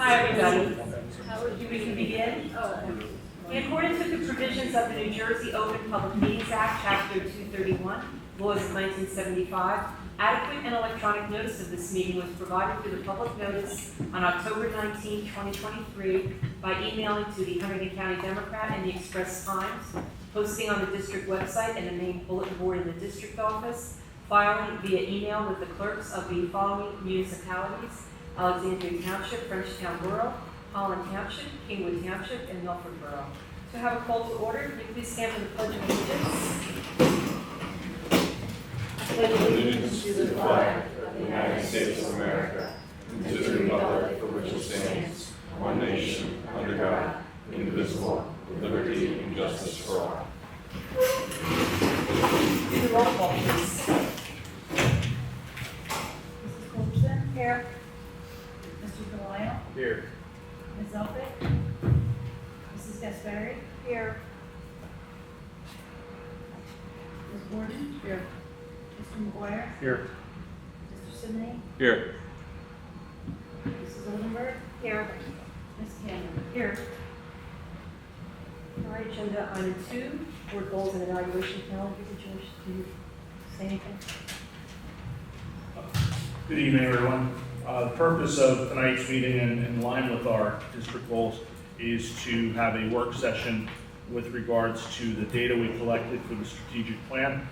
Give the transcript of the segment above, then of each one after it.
Hi, everybody. We can begin. In accordance with the provisions of the New Jersey Open Public Meetings Act, Chapter 231, laws of 1975, adequate and electronic notice of this meeting was provided through the public notice on October 19, 2023, by emailing to the Huntington County Democrat and the Express Times, posting on the district website and the main bulletin board in the district office, filing via email with the clerks of the following municipalities: Alexandria Township, Frenchtown Borough, Holland Township, Kingwood Township, and Milford Borough. So have a call to order. Can you please stand for the Pledge of Allegiance? I pledge allegiance to the flag of the United States of America and to the republic for which it stands, one nation, under God, indivisible, with liberty and justice for all. Do the roll call, please. Mrs. Culbertson? Here. Mr. Delisle? Here. Ms. Elphick? Mrs. Gaspari? Here. Ms. Gordon? Here. Mr. McGuire? Here. Mr. Sidney? Here. Mrs. Oldenburg? Here. Ms. Cameron? Here. All right, agenda item 2, board goals and evaluation calendar. Did you say anything? Good evening, everyone. The purpose of tonight's meeting, and in line with our district goals, is to have a work session with regards to the data we collected for the strategic plan.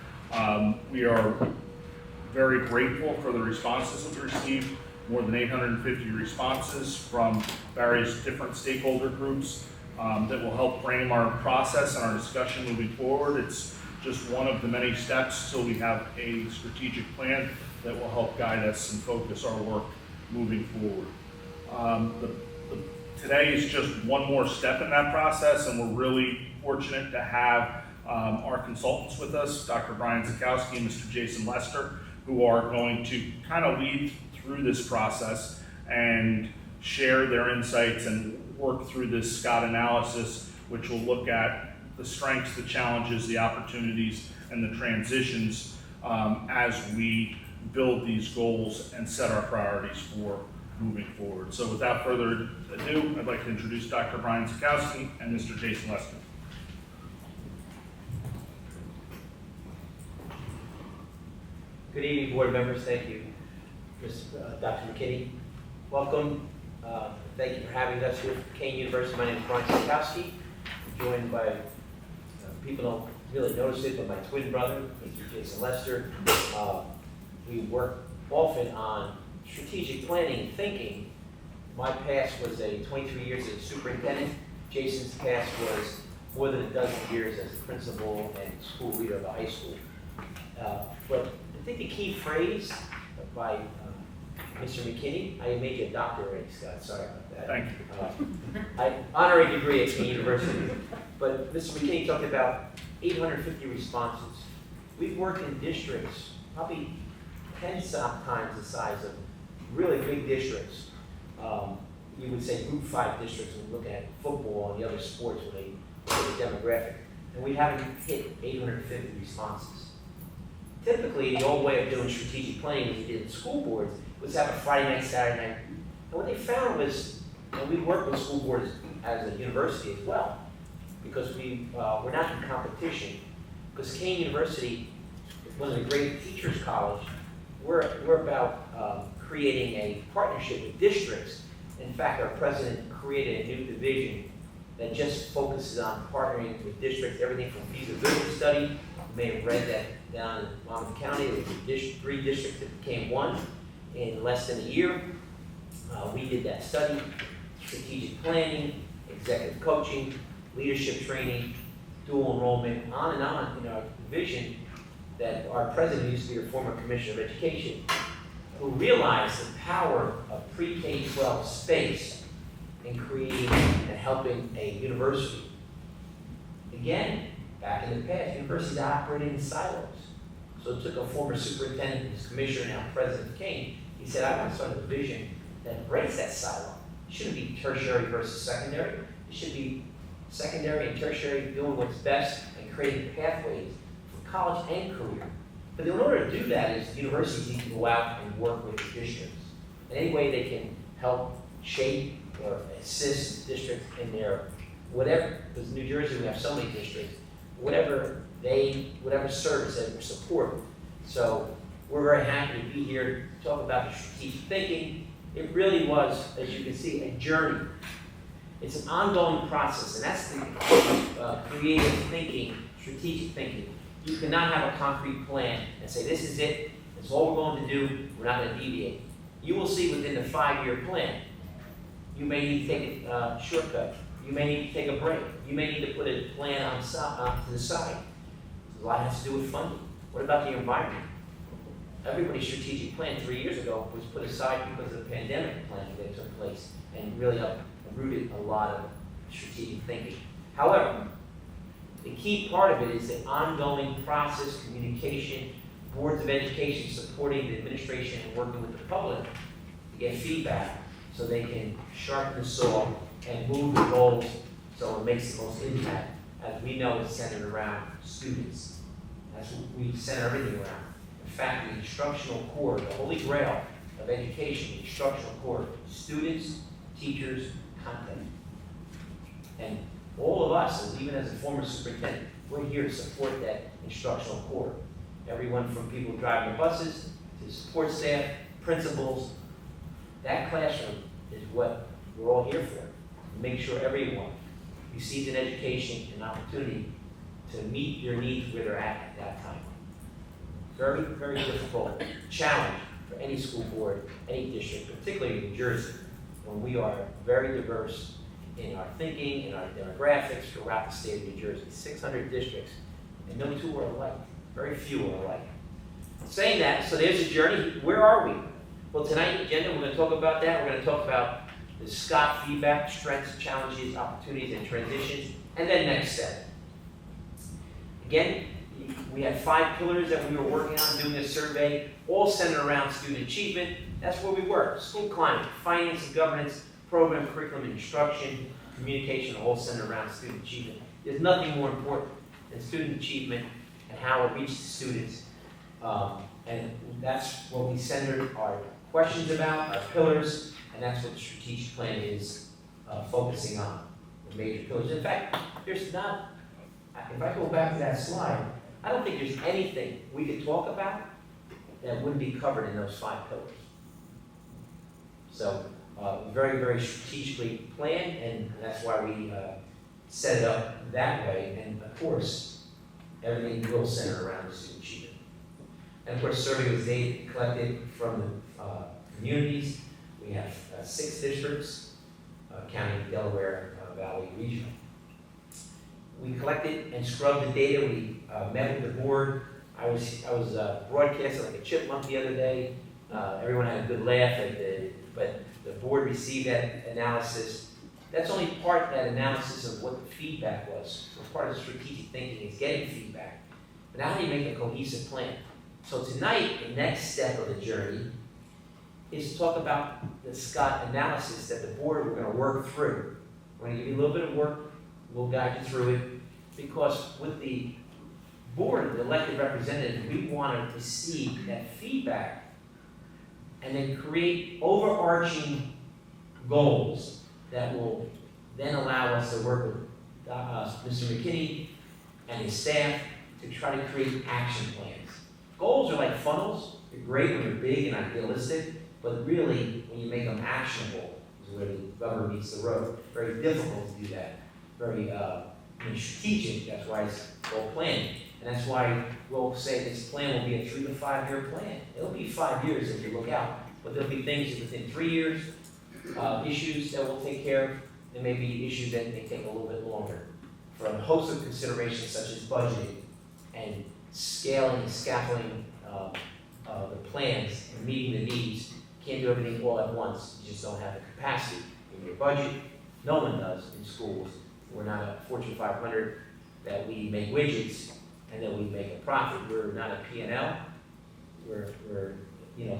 We are very grateful for the responses that we received, more than 850 responses from various different stakeholder groups that will help frame our process and our discussion moving forward. It's just one of the many steps till we have a strategic plan that will help guide us and focus our work moving forward. Today is just one more step in that process, and we're really fortunate to have our consultants with us, Dr. Brian Zakowski and Mr. Jason Lester, who are going to kind of lead through this process and share their insights and work through this SCOT analysis, which will look at the strengths, the challenges, the opportunities, and the transitions as we build these goals and set our priorities for moving forward. So without further ado, I'd like to introduce Dr. Brian Zakowski and Mr. Jason Lester. Good evening, board members. Thank you, Dr. McKinney. Welcome. Thank you for having us here at Kane University. My name is Brian Zakowski. I'm joined by people don't really notice it, but my twin brother, Mr. Jason Lester. We work often on strategic planning and thinking. My past was 23 years as a superintendent. Jason's past was more than a dozen years as principal and school leader of the high school. But I think the key phrase by Mr. McKinney, I made you a doctor already, Scott, sorry about that. Thank you. Honorary degree at Kane University. But Mr. McKinney talked about 850 responses. We've worked in districts, probably 10 times the size of really big districts. You would say group 5 districts when we look at football and the other sports when they look at the demographic. And we haven't hit 850 responses. Typically, the old way of doing strategic planning, as you did in school boards, was have a Friday night, Saturday night. And what they found was, and we work with school boards as a university as well, because we're not in competition. Because Kane University is one of the great teachers' college. We're about creating a partnership with districts. In fact, our president created a new division that just focuses on partnering with districts, everything from feasibility study. You may have read that down in Monmouth County. There was 3 districts that became 1 in less than a year. We did that study, strategic planning, executive coaching, leadership training, dual enrollment, on and on in our division that our president used to be a former commissioner of education, who realized the power of pre-K-12 space in creating and helping a university. Again, back in the past, universities operated in silos. So it took a former superintendent, his commissioner, now president of Kane. He said, I want to start a division that breaks that silo. It shouldn't be tertiary versus secondary. It should be secondary and tertiary doing what's best and creating pathways for college and career. But in order to do that is universities need to go out and work with the districts. In any way they can help shape or assist districts in their, whatever, because in New Jersey, we have so many districts, whatever service that we support. So we're very happy to be here to talk about the strategic thinking. It really was, as you can see, a journey. It's an ongoing process, and that's the creative thinking, strategic thinking. You cannot have a concrete plan and say, this is it, it's all we're going to do, we're not going to deviate. You will see within the 5-year plan, you may need to take a shortcut. You may need to take a break. You may need to put a plan on to the side. A lot has to do with funding. What about the environment? Everybody's strategic plan 3 years ago was put aside because of the pandemic planning that took place and really uprooted a lot of strategic thinking. However, the key part of it is the ongoing process, communication, boards of education supporting the administration and working with the public to get feedback so they can sharpen the saw and move the goals so it makes the most impact. As we know, it's centered around students. That's what we center everything around. In fact, the instructional core, the holy grail of education, the instructional core, students, teachers, content. And all of us, even as a former superintendent, we're here to support that instructional core. Everyone from people driving the buses to support staff, principals. That classroom is what we're all here for. Make sure everyone receives an education and opportunity to meet your needs where they're at that time. Very, very difficult challenge for any school board, any district, particularly in New Jersey, when we are very diverse in our thinking, in our demographics throughout the state of New Jersey. 600 districts, and no two are alike. Very few are alike. Saying that, so there's a journey. Where are we? Well, tonight, the agenda, we're going to talk about that. We're going to talk about the Scott feedback, strengths, challenges, opportunities, and transitions, and then next step. Again, we have 5 pillars that we were working on doing this survey, all centered around student achievement. That's where we work. School climate, finance and governance, program, curriculum, and instruction, communication, all centered around student achievement. There's nothing more important than student achievement and how it reaches students. And that's what we centered our questions about, our pillars, and that's what the strategic plan is focusing on, the major pillars. In fact, there's not, if I go back to that slide, I don't think there's anything we could talk about that wouldn't be covered in those 5 pillars. So, very, very strategically planned, and that's why we set it up that way. And of course, everything will center around the student achievement. And of course, survey was data collected from the communities. We have 6 districts, counting Delaware Valley Regional. We collected and scrubbed the data. We met with the board. I was broadcasting like a chipmunk the other day. Everyone had a good laugh at but the board received that analysis. That's only part of that analysis of what the feedback was. So part of strategic thinking is getting feedback. But now how do you make a cohesive plan? So tonight, the next step of the journey is to talk about the Scott analysis that the board we're going to work through. We're going to give you a little bit of work. We'll guide you through it. Because with the board, the elected representatives, we want to receive that feedback and then create overarching goals that will then allow us to work with Mr. McKinney and his staff to try to create action plans. Goals are like funnels. They're great when they're big and idealistic, but really, when you make them actionable, is where the rubber meets the road. Very difficult to do that. Very strategic. That's why it's all planning. And that's why we'll say this plan will be a 3 to 5 year plan. It'll be 5 years if you look out, but there'll be things within 3 years, issues that we'll take care of. There may be issues that may take a little bit longer. For a host of considerations such as budgeting and scaling and scaffolding the plans and meeting the needs. Can't do everything all at once. You just don't have the capacity in your budget. No one does in schools. We're not a Fortune 500 that we make widgets and then we make a profit. We're not a P&L. We're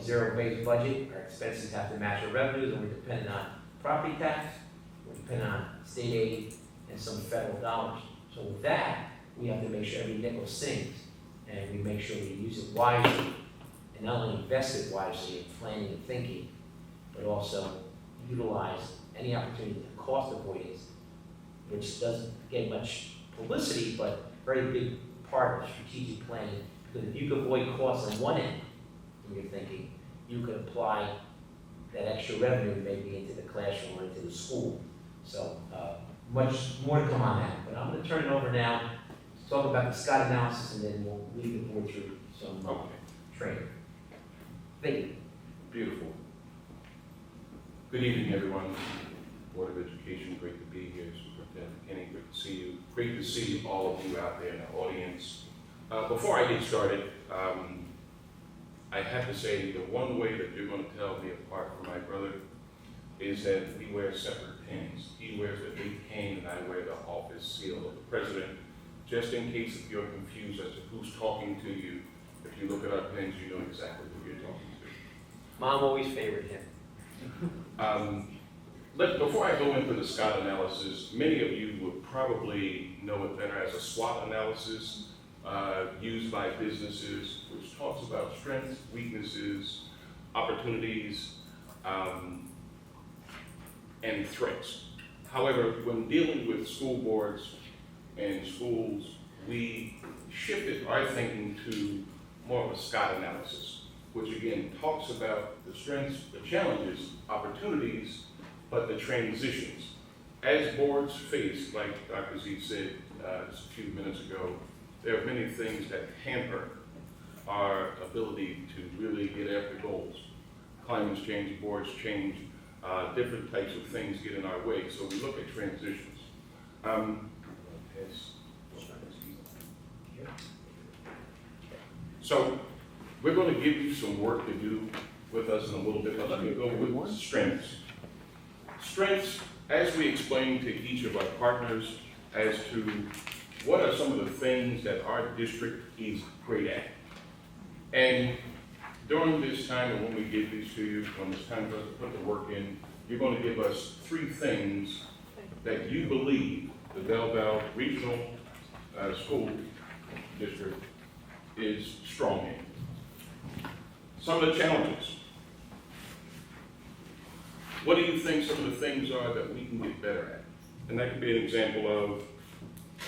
zero-based budget. Our expenses have to match our revenues, and we're dependent on property tax. We're dependent on state aid and some federal dollars. So with that, we have to make sure every nickel sings, and we make sure we use it wisely, and not only invest it wisely in planning and thinking, but also utilize any opportunity to cost avoidance, which doesn't get much publicity, but very big part of strategic planning. Because if you could avoid costs on one end, in your thinking, you could apply that extra revenue maybe into the classroom or into the school. So much more to come on that. But I'm going to turn it over now to talk about the SCOT analysis, and then we'll lead the board through some training. Thank you. Beautiful. Good evening, everyone. Board of Education, great to be here. Superintendent Kenny, great to see you. Great to see all of you out there in the audience. Before I get started, I have to say the one way that you're going to tell me apart from my brother is that we wear separate pins. He wears the big cane and I wear the office seal of the president. Just in case if you're confused as to who's talking to you, if you look at our pins, you know exactly who you're talking to. Mom always favored him. Before I go into the SCOT analysis, many of you would probably know it better as a SWOT analysis used by businesses, which talks about strengths, weaknesses, opportunities, and threats. However, when dealing with school boards and schools, we shifted our thinking to more of a SCOT analysis, which again talks about the strengths, the challenges, opportunities, but the transitions. As boards face, like Dr. Z said just a few minutes ago, there are many things that hamper our ability to really get after goals. Climates change, boards change, different types of things get in our way, so we look at transitions. So we're going to give you some work to do with us in a little bit, but let me go with strengths. Strengths, as we explain to each of our partners as to what are some of the things that our district is great at. And during this time, and when we give these to you, when it's time for us to put the work in, you're going to give us 3 things that you believe the Belleville Regional School District is strong in. Some of the challenges. What do you think some of the things are that we can get better at? And that could be an example of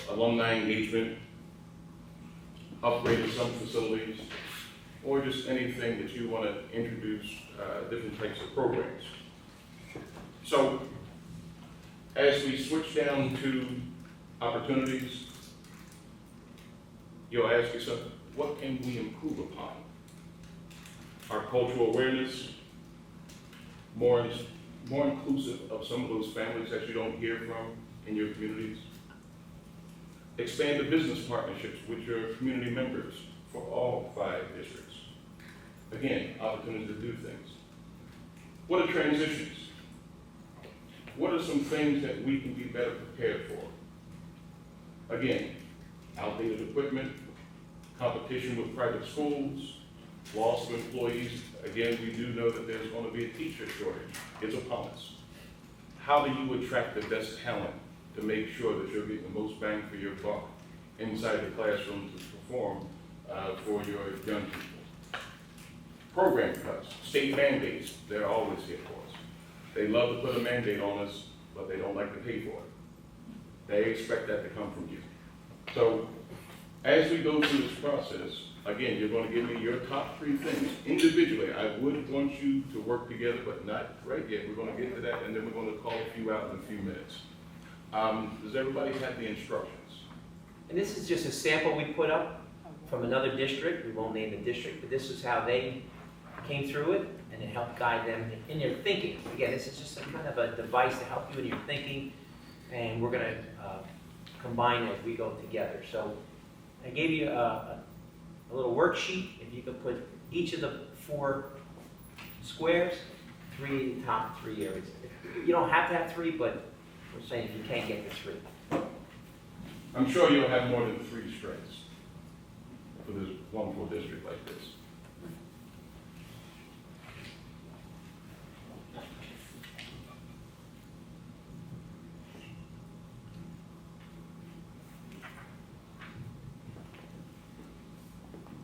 alumni engagement, upgrading some facilities, or just anything that you want to introduce different types of programs. So, as we switch down to opportunities, you'll ask yourself, what can we improve upon? Our cultural awareness, more inclusive of some of those families that you don't hear from in your communities. Expand the business partnerships with your community members for all 5 districts. Again, opportunity to do things. What are transitions? What are some things that we can be better prepared for? Again, outdated equipment, competition with private schools, loss of employees. Again, we do know that there's going to be a teacher shortage. It's upon us. How do you attract the best talent to make sure that you're getting the most bang for your buck inside the classroom to perform for your young people? Program cuts, state mandates, they're always here for us. They love to put a mandate on us, but they don't like to pay for it. They expect that to come from you. So as we go through this process, again, you're going to give me your top 3 things individually. I would want you to work together, but not right yet. We're going to get to that, and then we're going to call a few out in a few minutes. Does everybody have the instructions? And this is just a sample we put up from another district. We won't name the district, but this is how they came through it, and it helped guide them in their thinking. Again, this is just a kind of a device to help you in your thinking, and we're going to combine as we go together. So I gave you a little worksheet. If you could put each of the 4 squares, 3 top 3 areas. You don't have to have 3, but we're saying if you can't get to 3. I'm sure you'll have more than 3 strengths for this wonderful district like this.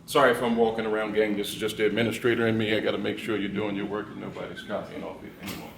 Sorry if I'm walking around, gang. This is just the administrator and me. I got to make sure you're doing your work and nobody's copying off it anymore.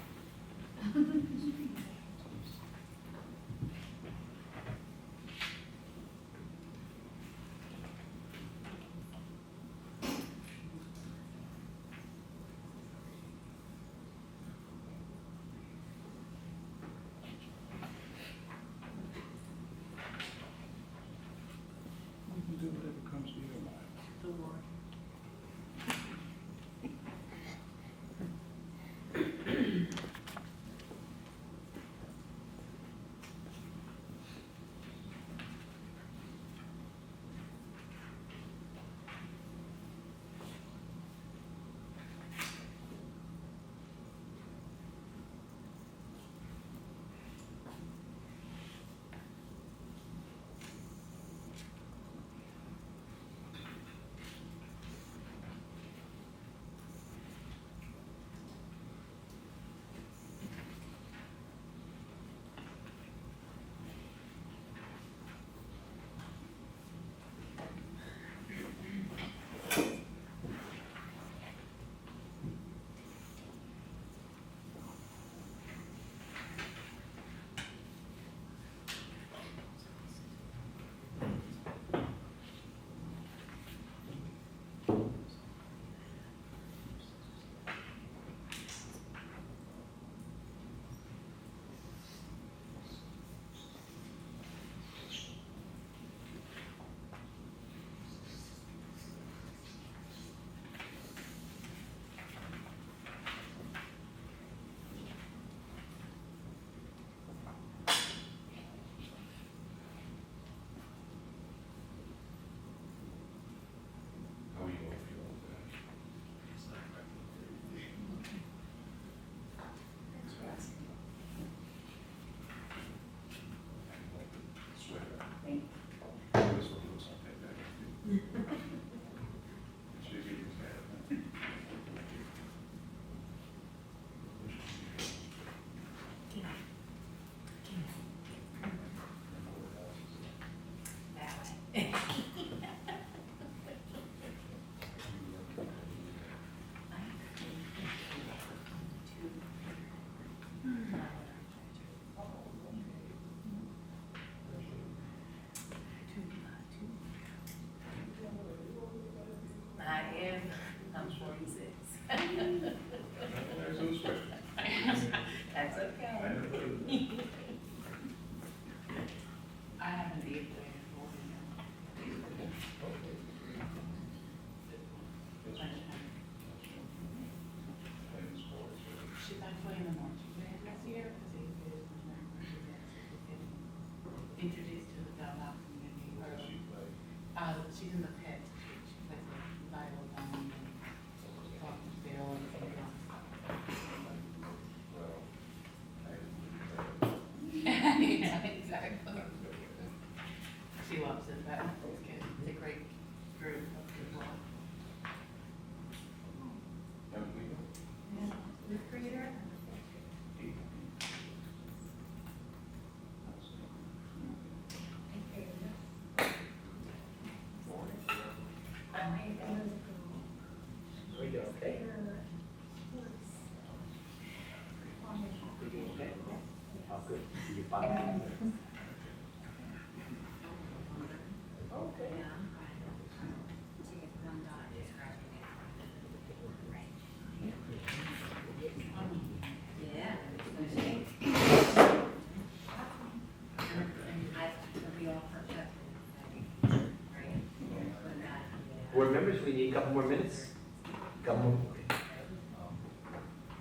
That's okay. I haven't either. She's actually in the marching band this year because he is in the marching band. Introduced to the Bell community. She's in the pit. She plays the violin and talks to Bill and everything else. Yeah, exactly. She loves it, but it's good. It's a great group of people. Fifth grader? We go, okay? Okay. Oh, good. You fine? Okay. Board members, we need a couple more minutes? Couple more?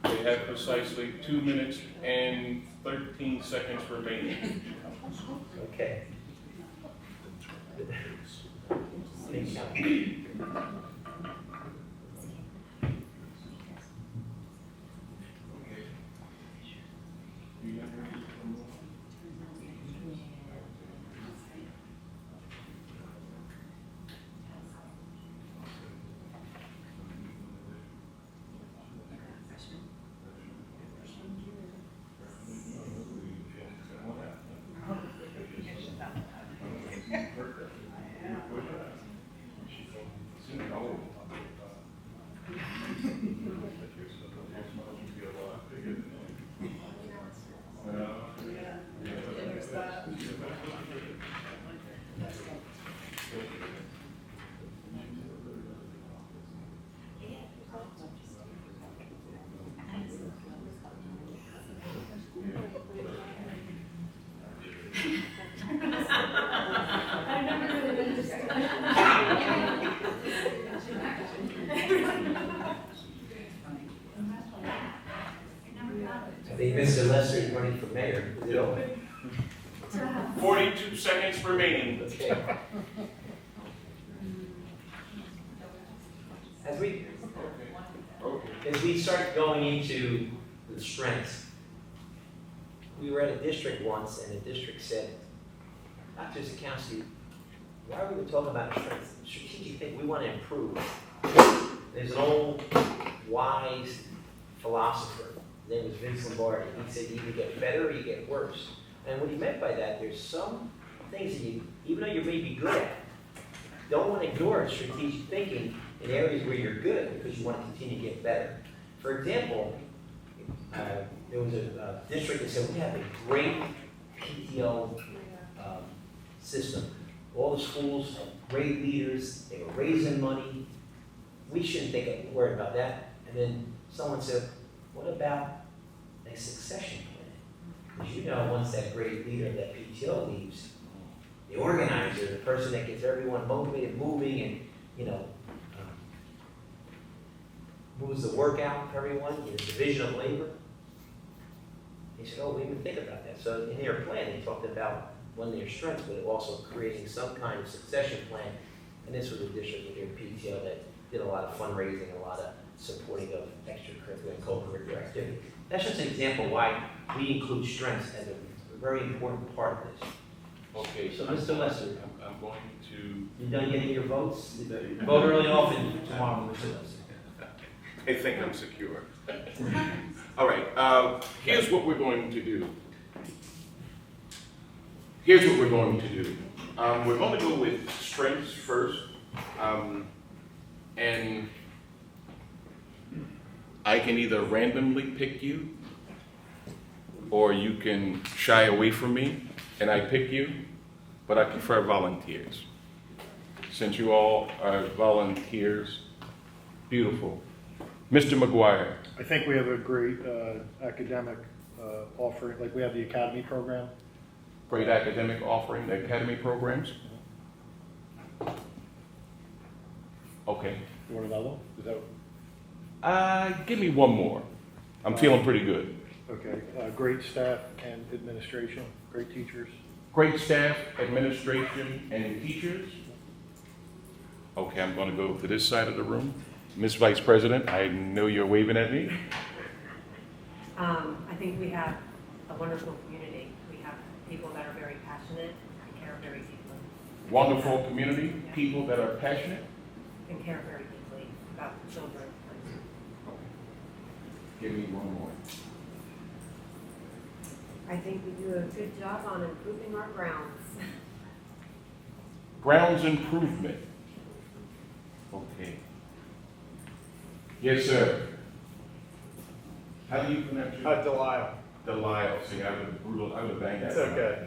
They have precisely 2 minutes and 13 seconds remaining. Okay. Thank you. I think Mr. Lester is running for mayor. Is it open? 42 seconds remaining. Okay. As we start going into the strengths, we were at a district once, and the district said, Dr. Zakowski, why are we talking about strengths? Strategic thing, we want to improve. There's an old, wise philosopher. His name was Vince Lombardi. He said, you either get better or you get worse. And what he meant by that, there's some things that you, even though you may be good at, don't want to ignore strategic thinking in areas where you're good because you want to continue to get better. For example, there was a district that said, we have a great PTO system. All the schools have great leaders, they were raising money. We shouldn't worry about that. And then someone said, what about a succession plan? Because you know, once that great leader of that PTO leaves, the organizer, the person that gets everyone motivated, moving, and moves the work out for everyone, the division of labor. He said, oh, we didn't think about that. So in their plan, they talked about one of their strengths, but also creating some kind of succession plan. And this was a district with their PTO that did a lot of fundraising, a lot of supporting of extracurricular and co-curricular activity. That's just an example why we include strengths as a very important part of this. Okay, So Mr. Lester, I'm going to. you done getting your votes? Vote early off and tomorrow, Mr. Lester. I think I'm secure. All right, here's what we're going to do. Here's what we're going to do. We're going to go with strengths first. And I can either randomly pick you, or you can shy away from me and I pick you, but I prefer volunteers. Since you all are volunteers, beautiful. Mr. McGuire. I think we have a great academic offering, like we have the academy program. Great academic offering, the academy programs. Okay. You want another one? Is that, Give me one more. I'm feeling pretty good. okay, great staff and administration, great teachers. Great staff, administration, and teachers. Okay, I'm gonna go to this side of the room. Ms. Vice President, I know you're waving at me. I think we have a wonderful community. We have people that are very passionate and care very deeply. Wonderful community, people that are passionate. And care very deeply about the children. Give me one more. I think we do a good job on improving our grounds. Grounds improvement. Okay. Yes, sir. How do you pronounce your? Delisle. Delisle. See, I would have banged that. It's okay.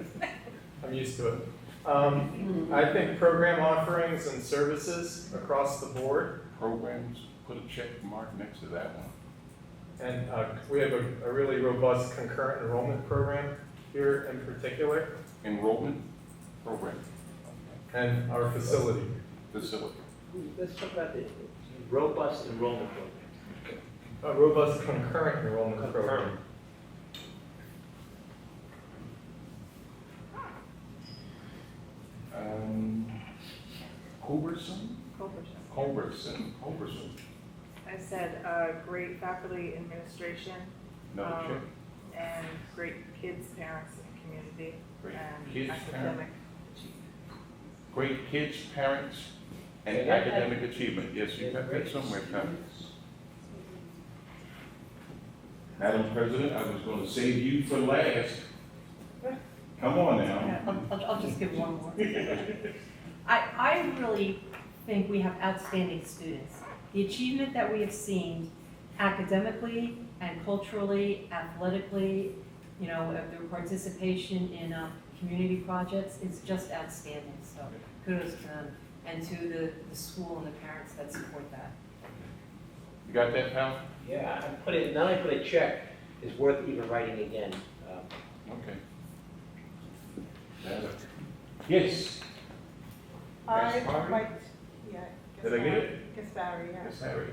I'm used to it. I think program offerings and services across the board. Programs, put a check mark next to that one. And we have a really robust concurrent enrollment program here in particular, Enrollment program, and our facility. facility. Let's talk about the robust enrollment program. A robust concurrent enrollment program. Culberson? Culberson. I said, great faculty administration, Another check. and great kids, parents, and community, Great and kids, academic. Great kids, parents, and academic achievement. Yes, you got that somewhere, Tom. Madam President, I was going to save you for last. Come on now. I'll just give one more. I really think we have outstanding students. The achievement that we have seen academically and culturally, athletically, you know, their participation in community projects is just outstanding. So kudos to them and to the school and the parents that support that. You got that, pal? Yeah, I put it, not only put a check, it's worth even writing again. Okay. Yes. Yes, Harvey? Did I get it? Gaspari, yeah. Miss Harry.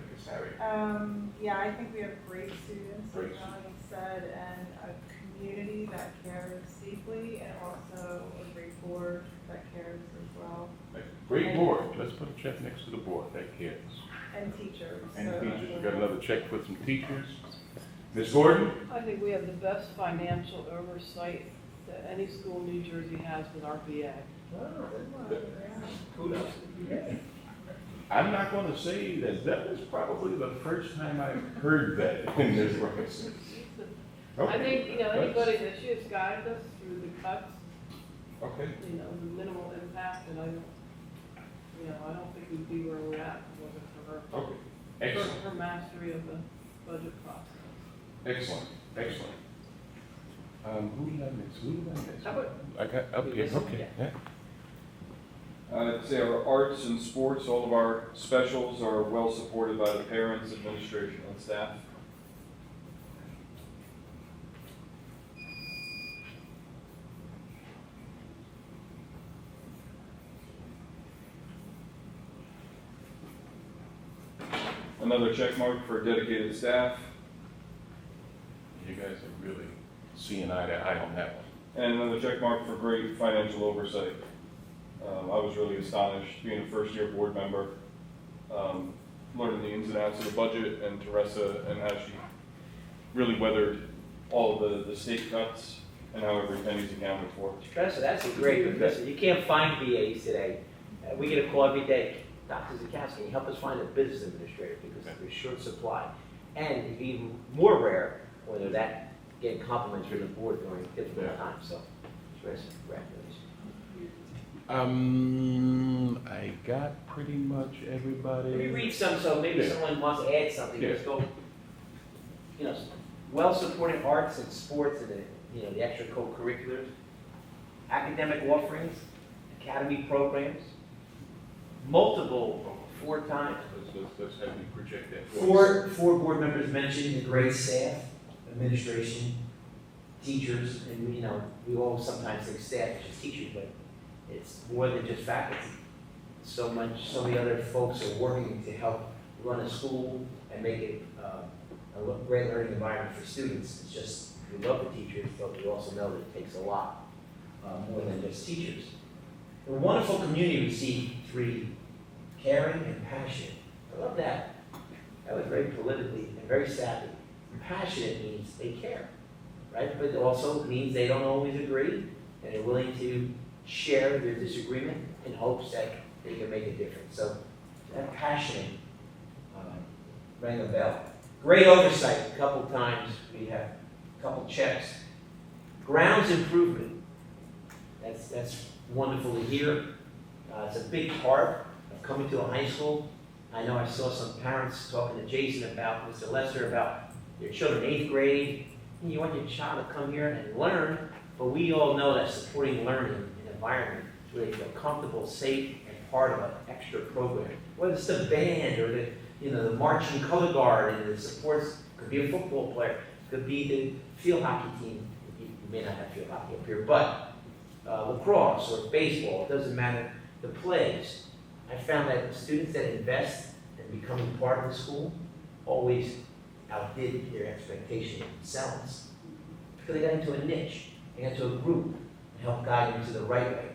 Yeah, I think we have great students, Great like Melanie said, and a community that cares deeply, and also a great board that cares as well, Great board. Let's put a check next to the board. That cares. and teachers. And so- teachers, we got another check for some teachers. Ms. Gordon? I think we have the best financial oversight that any school in New Jersey has with our VA. Kudos. I'm not going to say that was probably the first time I've heard that in this race. I think, anybody that she has guided us through the cuts, Okay. the minimal impact, and I don't think we'd be where we're at if it wasn't for her. Okay. Excellent. Her mastery of the budget process. Excellent. Who did I miss? How about- I got up here. Okay. Yeah. I'd say our arts and sports, all of our specials are well supported by the parents, administration, and staff. Another check mark for dedicated staff, You guys are really seeing eye to eye on that one. and another check mark for great financial oversight. I was really astonished being a first-year board member, learning the ins and outs of the budget, and Teresa and how she really weathered all of the state cuts and how every penny's accounted for. Teresa, that's a great, listen, you can't find VAs today. We get a call every day, Dr. Zakowski, can you help us find a business administrator because there's short supply. And it's even more rare when they're that, getting compliments from the board during difficult times, so Teresa, congratulations. I got pretty much everybody. Let me read some, so maybe Yeah. someone wants to add something, let's go. Well-supported arts and sports and the extra co-curriculars, academic offerings, academy programs, multiple, 4 times. Let's have you project that. Four board members mentioned the great staff, administration, teachers, and we all sometimes think staff is just teachers, but it's more than just faculty. So many other folks are working to help run a school and make it a great learning environment for students. It's just, we love the teachers, but we also know that it takes a lot more than just teachers. A wonderful community received 3, caring and passionate. I love that. That was very politically and very savvy. Passionate means they care, right? But it also means they don't always agree, and they're willing to share their disagreement in hopes that they can make a difference. So that passionate rang a bell. Great oversight. A couple times we have a couple checks. Grounds improvement. That's wonderful to hear. It's a big part of coming to a high school. I know I saw some parents talking to Jason about, Mr. Lester, about your children in 8th grade. You want your child to come here and learn, but we all know that supporting learning in an environment where they feel comfortable, safe, and part of an extra program. Whether it's the band or the marching color guard and the supports, could be a football player, could be the field hockey team. You may not have field hockey up here, but lacrosse or baseball, it doesn't matter. The plays. I found that students that invest in becoming part of the school always outdid their expectation themselves. Because they got into a niche, they got into a group, and helped guide them to the right way.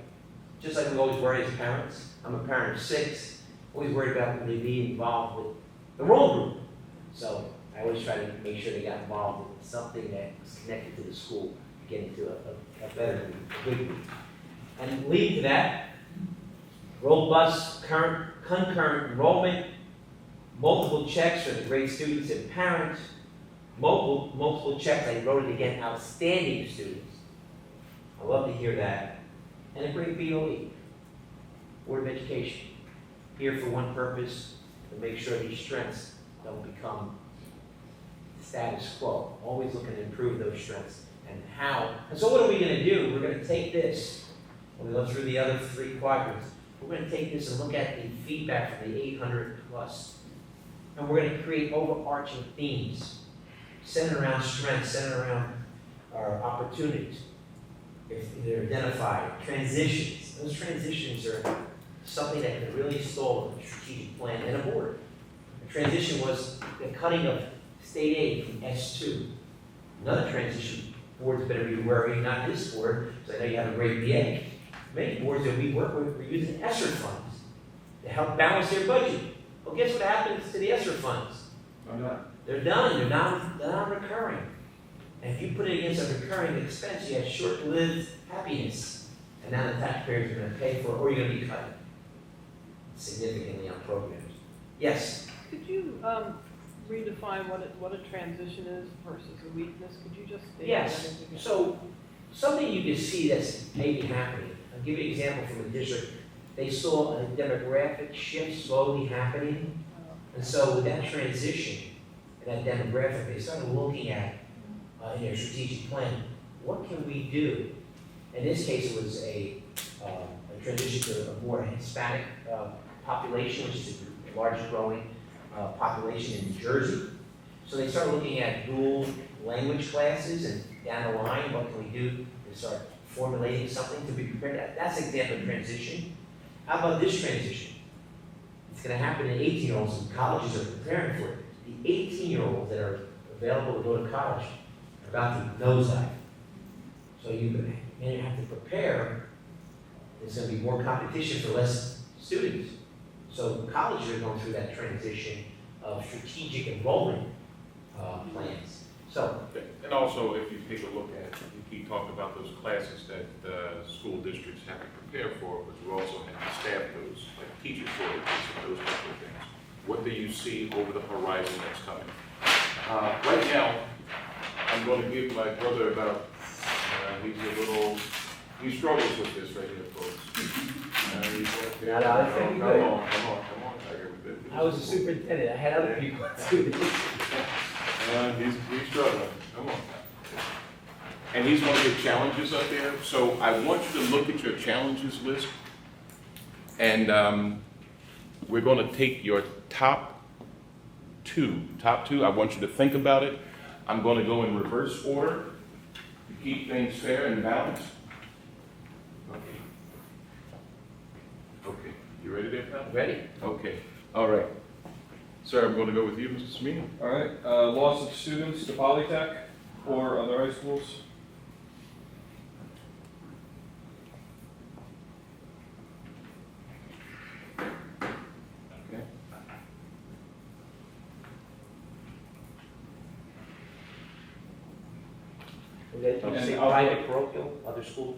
Just like we always worry as parents. I'm a parent of 6, always worried about when they be involved with the role group. So I always try to make sure they got involved with something that was connected to the school to get into a better group, a good group. And leading to that, robust concurrent enrollment, multiple checks for the great students and parents, multiple checks, I wrote it again, outstanding students. I love to hear that. And a great BOE, Board of Education, here for one purpose, to make sure these strengths don't become status quo. Always looking to improve those strengths and how. And so what are we going to do? We're going to take this, when we go through the other 3 quadrants, we're going to take this and look at the feedback from the 800 plus. And we're going to create overarching themes centered around strengths, centered around our opportunities. If they're identified, transitions. Those transitions are something that can really stall a strategic plan and a board. The transition was the cutting of state aid from S2. Another transition boards better be worried, not this board, because I know you have a great BA. Many boards that we work with are using ESSER funds to help balance their budget. Well, guess what happens to the ESSER funds? They're done. They're not recurring. And if you put it against a recurring expense, you have short-lived happiness. And now the taxpayers are going to pay for it, or you're going to be cutting significantly on programs. Yes? Could you redefine what a transition is versus a weakness? Could you just state Yes. that again? So something you can see that's maybe happening. I'll give you an example from a district. They saw a demographic shift slowly happening. And so with that transition and that demographic, they started looking at in their strategic plan, what can we do? In this case, it was a transition to a more Hispanic population, which is a large growing population in New Jersey. So they started looking at dual language classes, and down the line, what can we do to start formulating something to be prepared? That's an example of transition. How about this transition? It's going to happen in 18-year-olds, and colleges are preparing for it. The 18-year-olds that are available to go to college are about to nosedive. So you have to prepare. There's going to be more competition for less students. So colleges are going through that transition of strategic enrollment plans. So, and also, if you take a look at, you keep talking about those classes that school districts have to prepare for, but you also have to staff those, like teacher shortages and those type of things. What do you see over the horizon that's coming? Right now, I'm going to give my brother about, he struggles with this right here, folks. Come on, Tiger. I was a superintendent. I had other people too. He's struggling. Come on. And he's one of your challenges up there. So I want you to look at your challenges list. And we're going to take your top two. I want you to think about it. I'm going to go in reverse order. You keep things fair and balanced. Okay. Okay, you ready there, pal? Ready? Okay, all right. Sir, I'm going to go with you, Mr. Semino. All right, loss of students to Polytech or other high schools. Okay. Okay, you And say I'll- private, parochial, other schools,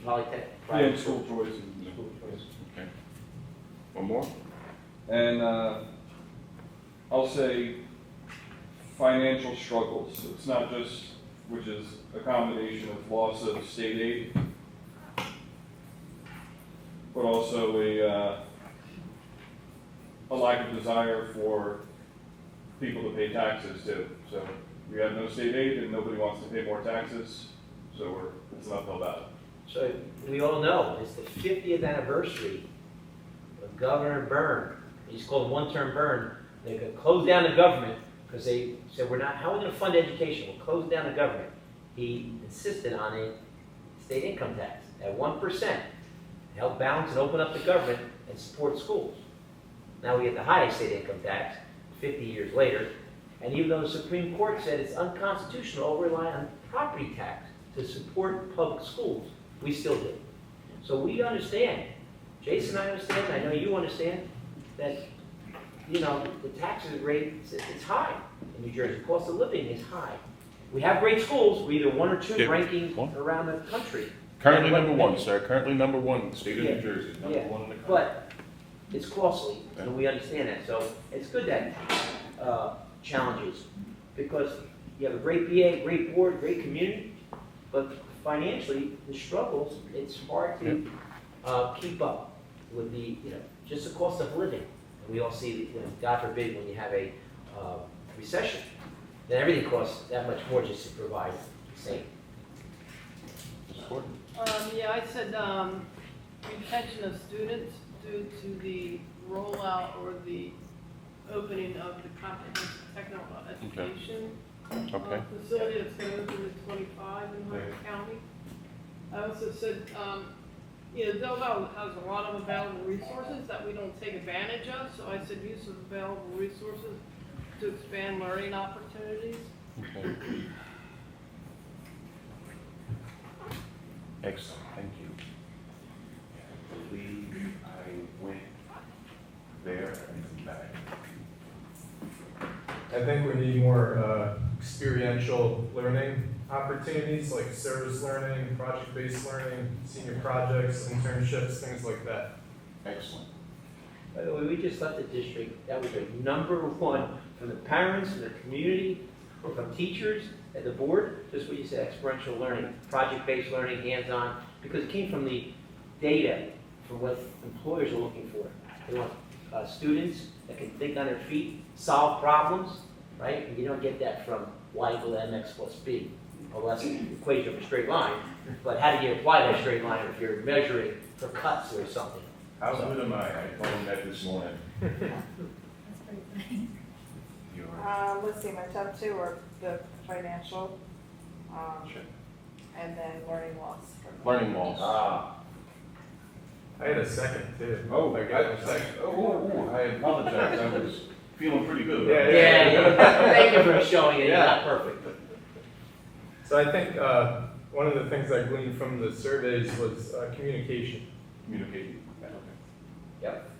Polytech, Yeah, private school schools? choice. School choice. Okay. One more? And I'll say financial struggles. So it's not just, which is a combination of loss of state aid, but also a lack of desire for people to pay taxes too. So we have no state aid and nobody wants to pay more taxes, so it's an uphill battle. So we all know it's the 50th anniversary of Governor Byrne. He's called one-term Byrne. They're going to close down the government because they said, how are we going to fund education? We'll close down the government. He insisted on a state income tax at 1% to help balance and open up the government and support schools. Now we get the highest state income tax 50 years later. And even though the Supreme Court said it's unconstitutional to rely on property tax to support public schools, we still do. So we understand, Jason and I understand, I know you understand, that, you know, the taxes rate, it's high in New Jersey. The cost of living is high. We have great schools, we're either one or two Yeah. ranking One. around the country. Currently And what- number one, sir. Currently number one in the state of Yeah. New Jersey. Number Yeah. one in the country. But it's costly, and we understand that. So it's good that challenges, because you have a great BA, great board, great community, but financially, the struggles, it's hard to keep up with the, you know, just the cost of living. And we all see, you know, God forbid, when you have a recession, then everything costs that much more just to provide the same. Support. Yeah, I said, retention of students due to the rollout or the opening of the comprehensive technical education Okay. facility that's going to open in 25 in Hunter County. I also said, you know, Delville has a lot of available resources that we don't take advantage of, so I said use of available resources to expand learning opportunities. Okay. Excellent, thank you. I believe I went there and back. I think we need more experiential learning opportunities like service learning, project-based learning, senior projects, internships, things like that. Excellent. By the way, we just left the district, that was a #1 from the parents, from the community, from teachers, and the board, just what you said, experiential learning, project-based learning, hands-on, because it came from the data, from what employers are looking for. They want students that can think on their feet, solve problems, right? And you don't get that from y equal mx plus b. Well, that's an equation of a straight line, but how do you apply that straight line if you're measuring for cuts or something? How good am I? I told him that this morning. Let's see, my top two are the financial, Sure. and then learning loss. Learning loss. Ah, I had a second too. Oh, my I got a second. Oh, I apologize. I was feeling pretty good. yeah, thank you for showing it, it's Yeah. not perfect. So I think one of the things I gleaned from the surveys was communication. Communicating. Yep.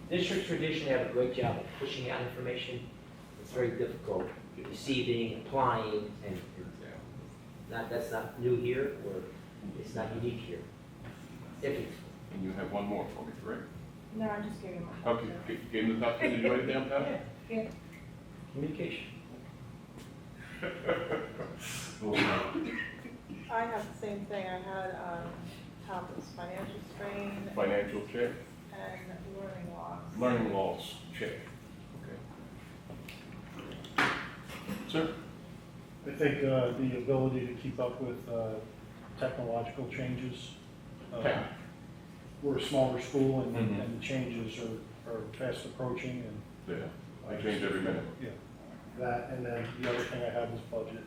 Districts traditionally have a great job of pushing out information. It's very difficult receiving, applying, and that's not new here, or it's not unique here. Different. And you have one more for me, correct? No, I'm just giving my. Okay, gave him the top 10. Did you write it down, Pat? Yeah. Communication. I have the same thing, I had, top was financial strain Financial check. and learning loss. Learning loss check. Okay. Sir? I think the ability to keep up with technological changes. Okay. We're a smaller school and Mhm. and the changes are fast approaching, and Yeah. I change every minute. Yeah, that, and then the other thing I had was budget.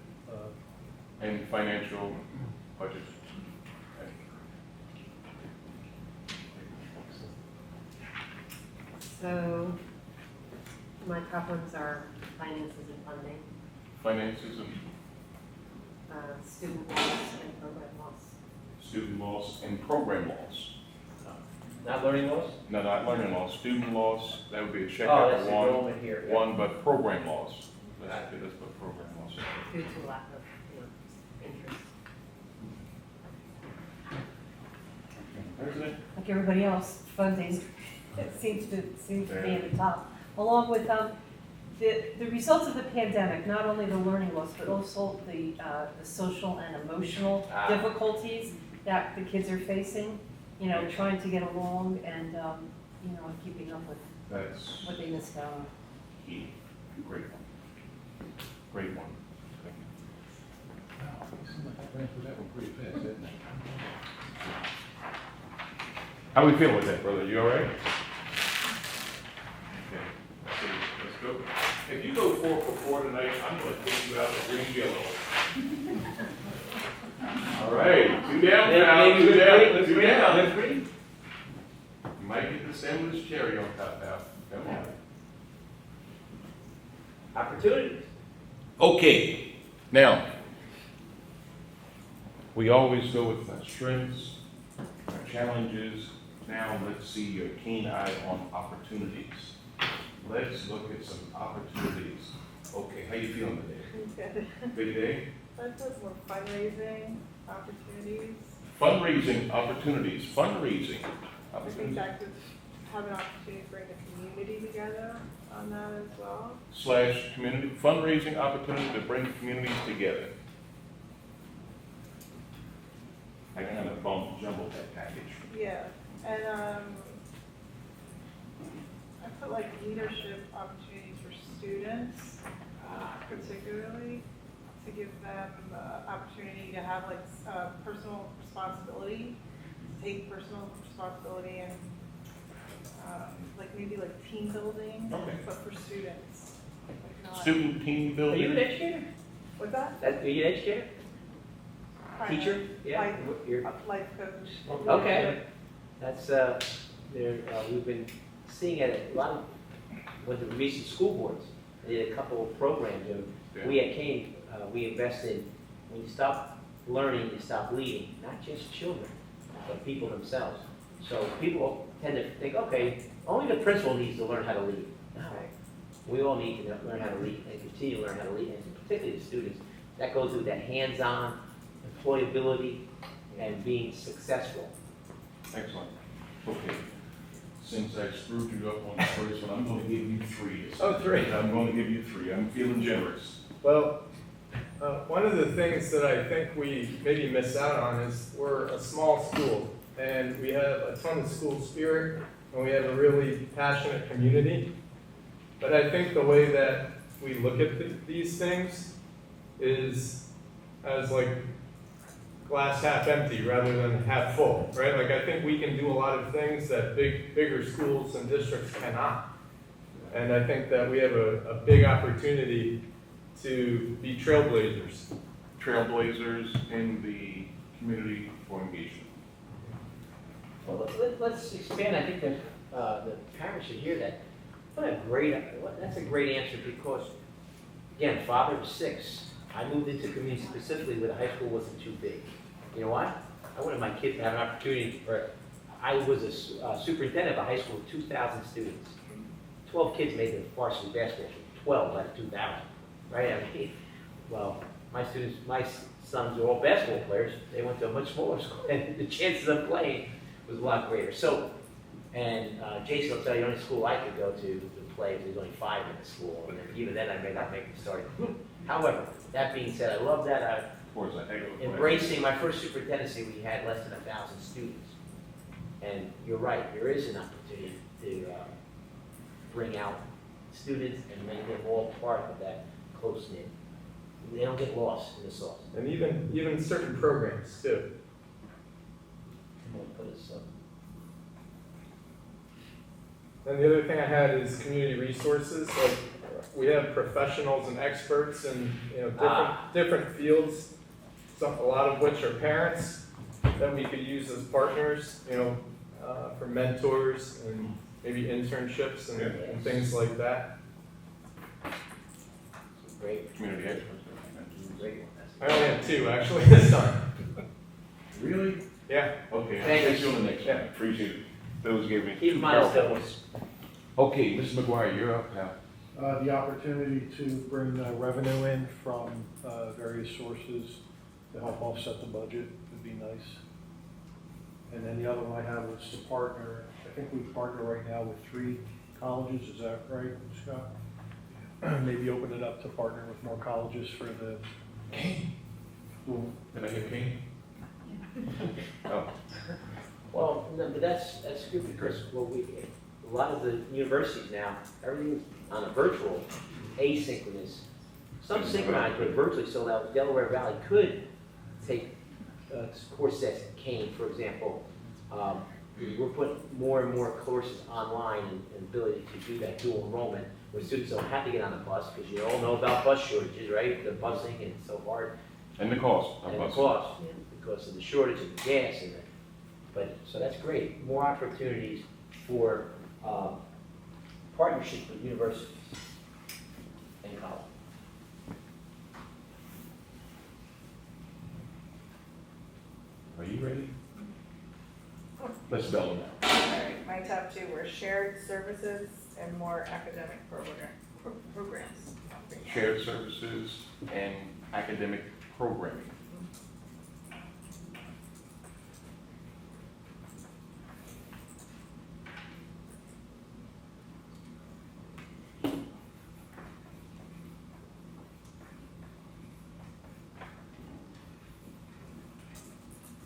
And financial budget. So my top ones are finances and funding, Finances and student loss and program loss. student loss and program loss. Not learning loss? No, not learning loss, student loss, that would be a check Oh, out that's for enrollment here. yeah. one, but program loss. Let's put program loss. Due to lack of, interest. President? Like everybody else, funding seems to be at the top. Along with the results of the pandemic, not only the learning loss, but also the social and emotional difficulties that the kids are facing, trying to get along and, keeping up with That's what they missed out on. key. Great one. Great one. Thank you. Wow, it seemed like I ran through that one pretty fast, didn't I? How we feeling with that, brother? You all right? Okay, let's go. If you go 4 for 4 tonight, I'm gonna take you out of green yellow. All right, 2 down now, 2 down, 2 down. You might get the sandwich cherry on top now. Come on. Opportunities. Okay, now, we always go with our strengths, our challenges. Now let's see your keen eye on opportunities. Let's look at some opportunities. Okay, how you feeling today? Good. Big day? I put more fundraising opportunities. Fundraising opportunities, fundraising I think opportunities. that could have an opportunity to bring the community together on that as well. / community, fundraising opportunity to bring communities together. I kind of jumbled that package. Yeah, and I put like leadership opportunities for students, particularly to give them the opportunity to have like personal responsibility, take personal responsibility and like maybe like team building, Okay. but for students. Like not, Student team Are building. you an educator? what's that? Are you an educator? Kind of. Teacher? Yeah. Like You're- a life coach. Okay. That's, we've been seeing it a lot of, with the recent school boards, they did a couple of programs. We at Kane, we invest in, when you stop learning, you stop leading, not just children, but people themselves. So people tend to think, okay, only the principal needs to learn how to lead. No, we all need to learn how to lead and continue to learn how to lead, and particularly the students. That goes with that hands-on employability and being successful. Excellent. Okay. Since I screwed you up on the first one, I'm going to give you 3. Oh, 3. I'm going to give you 3. I'm feeling generous. Well, one of the things that I think we maybe miss out on is we're a small school, and we have a ton of school spirit, and we have a really passionate community. But I think the way that we look at these things is as like glass half empty rather than half full, right? Like I think we can do a lot of things that bigger schools and districts cannot. And I think that we have a big opportunity to be trailblazers. Trailblazers in the community for engagement. Well, let's expand. I think that the parents should hear that. That's a great answer because, again, father of 6. I moved into community specifically where the high school wasn't too big. You know what? I wanted my kids to have an opportunity, I was a superintendent of a high school with 2,000 students. 12 kids made the varsity basketball team, 12 out of 2,000, right? I mean, well, my sons are all basketball players. They went to a much smaller school, and the chances of playing was a lot greater. So, and Jason will tell you, the only school I could go to play, there's only 5 in the school, and even then I may not make the starting. However, that being said, I love that. Embracing my first superintendency, we had less than 1,000 students. And you're right, there is an opportunity to bring out students and make them all part of that close-knit. They don't get lost in the sauce. And even certain programs too. I'm gonna put this up. And the other thing I had is community resources. Like we have professionals and experts in, different, Ah. different fields, a lot of which are parents that we could use as partners, for mentors and maybe internships and things like that. Great, Community experts. great. I only have 2 actually this time. Really? Yeah. Okay, I'll Thank you. catch you on the next one. Appreciate it. Those gave me Keep in two mind, powerful still. points. Okay, Mrs. McGuire, you're up, pal. The opportunity to bring revenue in from various sources to help offset the budget would be nice. And then the other one I have was to partner, I think we partner right now with 3 colleges, is that right, Scott? Maybe open it up to partner with more colleges for the school. Did I hear King? Oh, Well, no, but that's good because, a lot of the universities now, everything's on a virtual, asynchronous. Some synchronized, but virtually, so that Delaware Valley could take courses at Kane, for example. We're putting more and more courses online and ability to do that dual enrollment, where students don't have to get on a bus, because you all know about bus shortages, right? The busing and it's so hard. and the cost. And the cost, because of the shortage of gas and so that's great. More opportunities for partnerships with universities and college. Are you ready? Let's spell them out. Alright, my top 2 were shared services and more academic programs. Shared services and academic programming.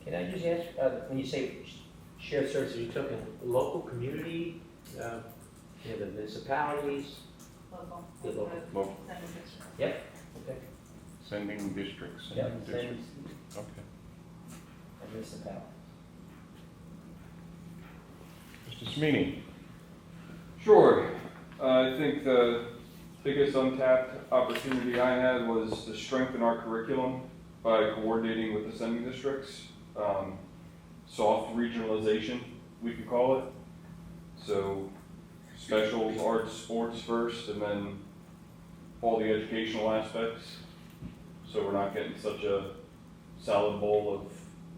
Can I just ask, when you say shared services, you talking local community, the municipalities? Local. Yeah, local. Local. Yep. Okay. Sending districts. Yep, Sending districts. send Okay. and municipalities. Mr. Sweeney? Sure. I think the biggest untapped opportunity I had was to strengthen our curriculum by coordinating with the sending districts. Soft regionalization, we could call it. So specials, arts, sports first, and then all the educational aspects. So we're not getting such a salad bowl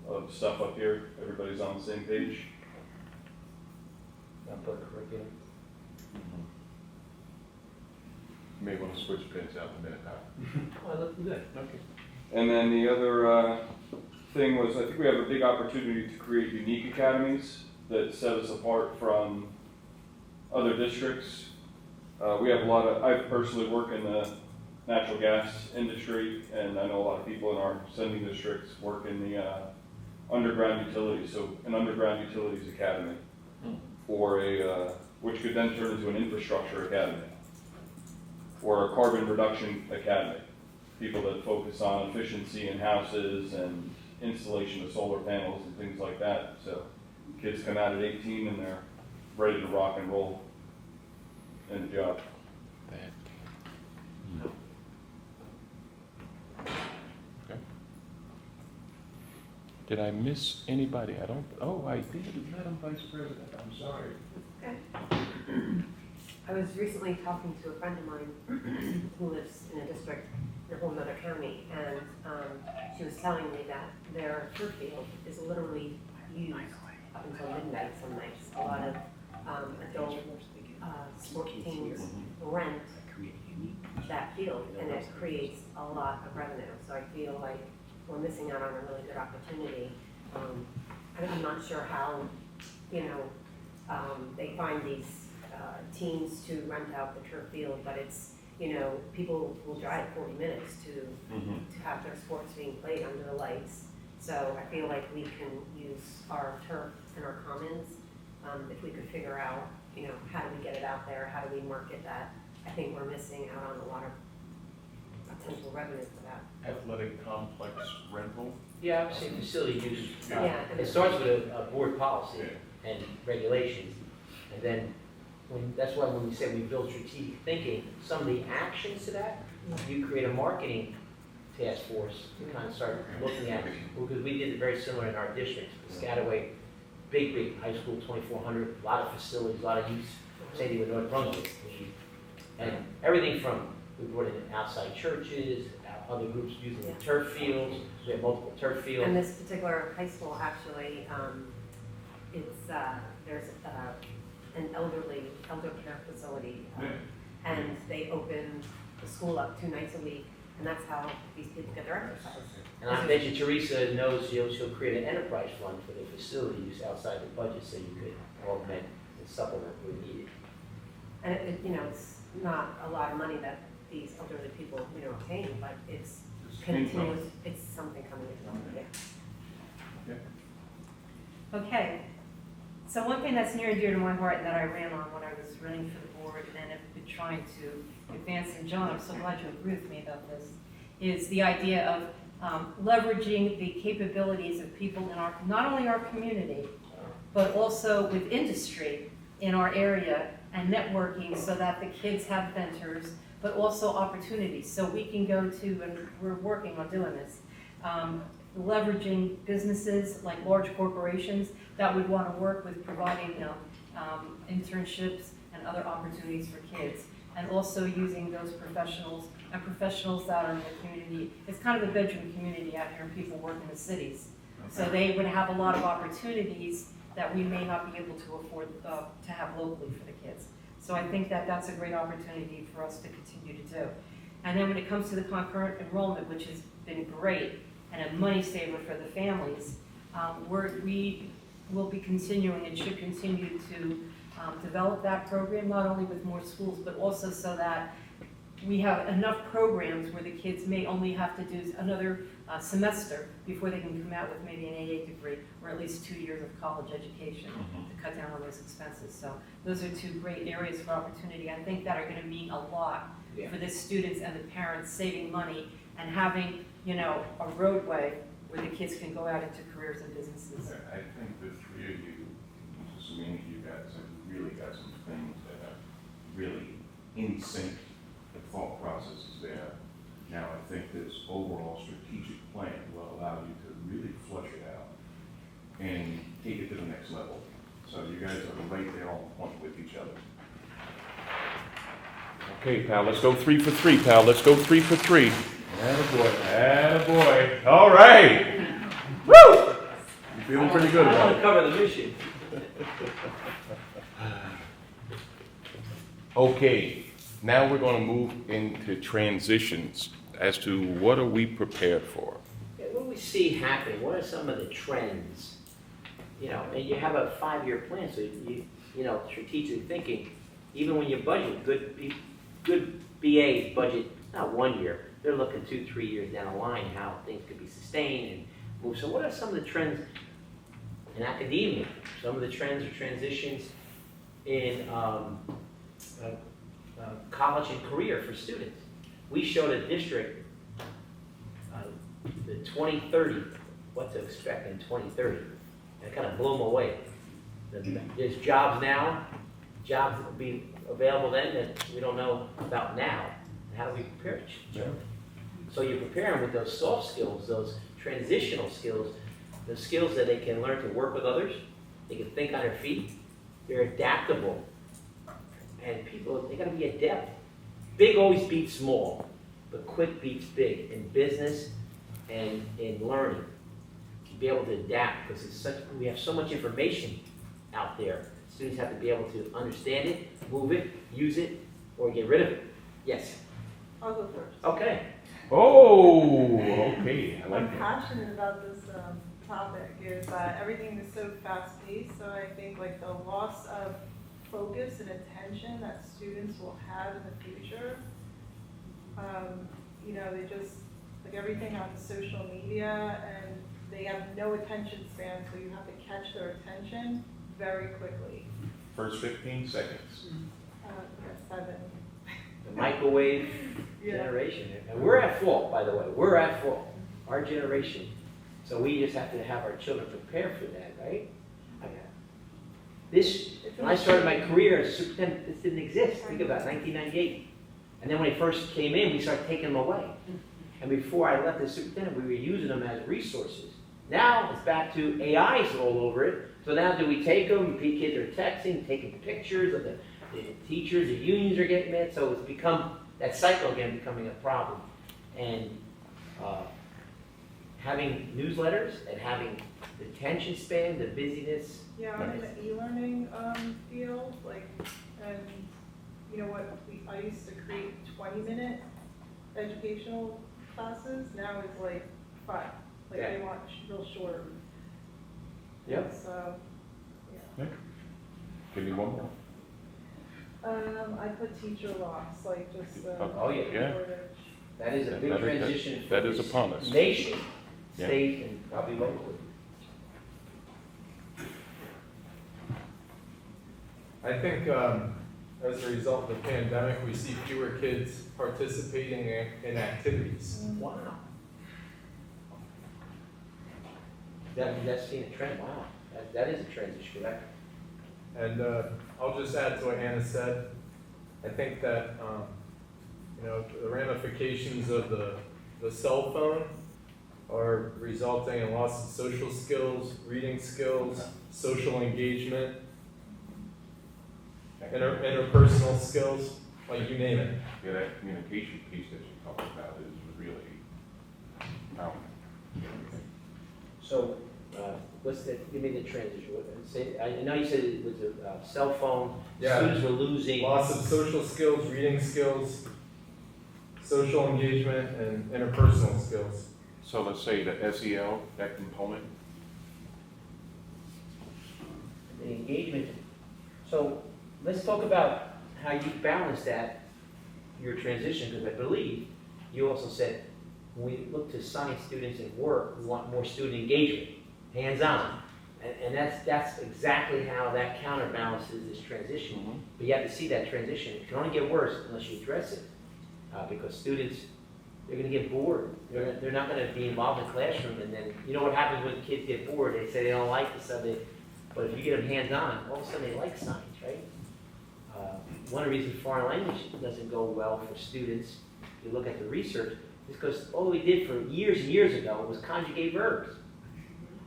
of stuff up here. Everybody's on the same page. Not put curriculum. You may want to switch pins out in a minute now. Oh, looking good. Okay. And then the other thing was, I think we have a big opportunity to create unique academies that set us apart from other districts. We have I personally work in the natural gas industry, and I know a lot of people in our sending districts work in the underground utilities, so an underground utilities academy, or which could then turn into an infrastructure academy, or a carbon reduction academy. People that focus on efficiency in houses and installation of solar panels and things like that. So kids come out at 18 and they're ready to rock and roll in the job. Okay. Did I miss anybody? I did, Madam Vice President, I'm sorry. Okay. I was recently talking to a friend of mine who lives in a district in a whole other county, and she was telling me that their turf field is literally used up until midnight some nights. A lot of adult sport teams rent that field, and it creates a lot of revenue. So I feel like we're missing out on a really good opportunity. I'm not sure how, they find these teams to rent out the turf field, but it's, people will drive 40 minutes to have their sports being played under the lights. So I feel like we can use our turf and our commons, if we could figure out, how do we get it out there, how do we market that? I think we're missing out on a lot of potential revenue for that. Athletic complex rental? Yeah, I would say facility use. Yeah, and It starts with a board policy and regulations, and then that's why when we say we build strategic thinking, some of the actions to that, you create a marketing task force to kind of start looking at, because we did it very similar in our district. Piscataway, big high school, 2,400, a lot of facilities, a lot of use, same thing with North Brunswick. And everything from, we brought in outside churches, other groups using the turf fields, we have multiple turf fields. And this particular high school, actually, there's an elder care facility, and they open the school up 2 nights a week, and that's how these people get their exercise. And I bet you Teresa knows she'll create an enterprise fund for the facility use outside the budget, so you could augment and supplement where needed. And it's not a lot of money that these elderly people, obtain, but it's continuous, it's something coming in. Yeah. Okay. So one thing that's near and dear to my heart and that I ran on when I was running for the board and have been trying to advance, and John, I'm so glad you agree with me about this, is the idea of leveraging the capabilities of people in not only our community, but also with industry in our area and networking so that the kids have mentors, but also opportunities. So we can go to, and we're working on doing this, leveraging businesses like large corporations that would want to work with providing internships and other opportunities for kids, and also using those professionals and professionals that are in the community. It's kind of a bedroom community out here, and people work in the cities. So they would have a lot of opportunities that we may not be able to afford to have locally for the kids. So I think that that's a great opportunity for us to continue to do. And then when it comes to the concurrent enrollment, which has been great and a money saver for the families, we will be continuing and should continue to develop that program, not only with more schools, but also so that we have enough programs where the kids may only have to do another semester before they can come out with maybe an AA degree, or at least 2 years of college education to cut down on those expenses. So those are 2 great areas of opportunity. I think that are going to mean a lot for the students and the parents, saving money and having, a roadway where the kids can go out into careers and businesses. I think the 3 of you, Samina, you guys have really got some things that are really in sync. The thought process is there. Now I think this overall strategic plan will allow you to really flush it out and take it to the next level. So you guys are right there on point with each other. Okay, pal, let's go 3 for 3, pal. Let's go 3 for 3. Attaboy, attaboy. All right. Woo! You feeling pretty good I about want it? to cover the mission. Okay, now we're going to move into transitions as to what are we prepared for. What do we see happening? What are some of the trends? And you have a 5-year plan, so strategic thinking. Even when you budget, good BAs budget not 1 year. They're looking 2-3 years down the line how things could be sustained and move. So what are some of the trends in academia? Some of the trends or transitions in college and career for students. We showed a district the 2030, what to expect in 2030. And it kind of blew them away. There's jobs now, jobs that will be available then that we don't know about now. And how do we prepare? So you prepare them with those soft skills, those transitional skills, the skills that they can learn to work with others. They can think on their feet. They're adaptable. And people, they got to be adept. Big always beats small, but quick beats big in business and in learning. To be able to adapt, because we have so much information out there. Students have to be able to understand it, move it, use it, or get rid of it. Yes? I'll go first. Okay. Oh, okay, I like I'm that. passionate about this topic is that everything is so fast-paced, so I think like the loss of focus and attention that students will have in the future, they just, like everything on social media, and they have no attention span, so you have to catch their attention very quickly. First 15 seconds. 7. The microwave generation. And we're at fault, by the way. We're at fault. Our generation. So we just have to have our children prepare for that, right? When I started my career as a superintendent, this didn't exist. Think about 1998. And then when they first came in, we started taking them away. And before I left as superintendent, we were using them as resources. Now it's back to AIs all over it. So now do we take them, kids are texting, taking pictures of the teachers, the unions are getting mad. So it's become, that cycle again becoming a problem. And having newsletters and having the attention span, the busyness. Yeah, I'm in the e-learning field, like, and you know what, I used to create 20-minute educational classes, now it's like 5, like Yeah. they want real short. Yep. So, yeah. Give me one more. I put teacher loss, like just, Oh, yeah. Yeah. shortage. That is a big transition for that is this upon us. nation, Yeah. state, and probably locally. I think as a result of the pandemic, we see fewer kids participating in activities. Wow. That's seen a trend, wow. That is a transition, right? And I'll just add to what Hannah said. I think that, the ramifications of the cell phone are resulting in loss of social skills, reading skills, social engagement, interpersonal skills, like you name it. Yeah, that communication piece that you talked about is really powerful. So, give me the transition. I know you said it was a cell phone, Yeah. students were losing. Loss of social skills, reading skills, social engagement, and interpersonal skills. So let's say the SEL, that component, The engagement. So let's talk about how you balance that, your transition, because I believe you also said when we look to science students at work, we want more student engagement, hands-on. And that's exactly how that counterbalances this transition. But you have to see that transition. It can only get worse unless you address it. Because students, they're going to get bored. They're not going to be involved in the classroom. And then, you know what happens when kids get bored? They say they don't like the subject. But if you get them hands-on, all of a sudden they like science, right? One of the reasons foreign language doesn't go well for students, if you look at the research, is because all we did for years and years ago was conjugate verbs.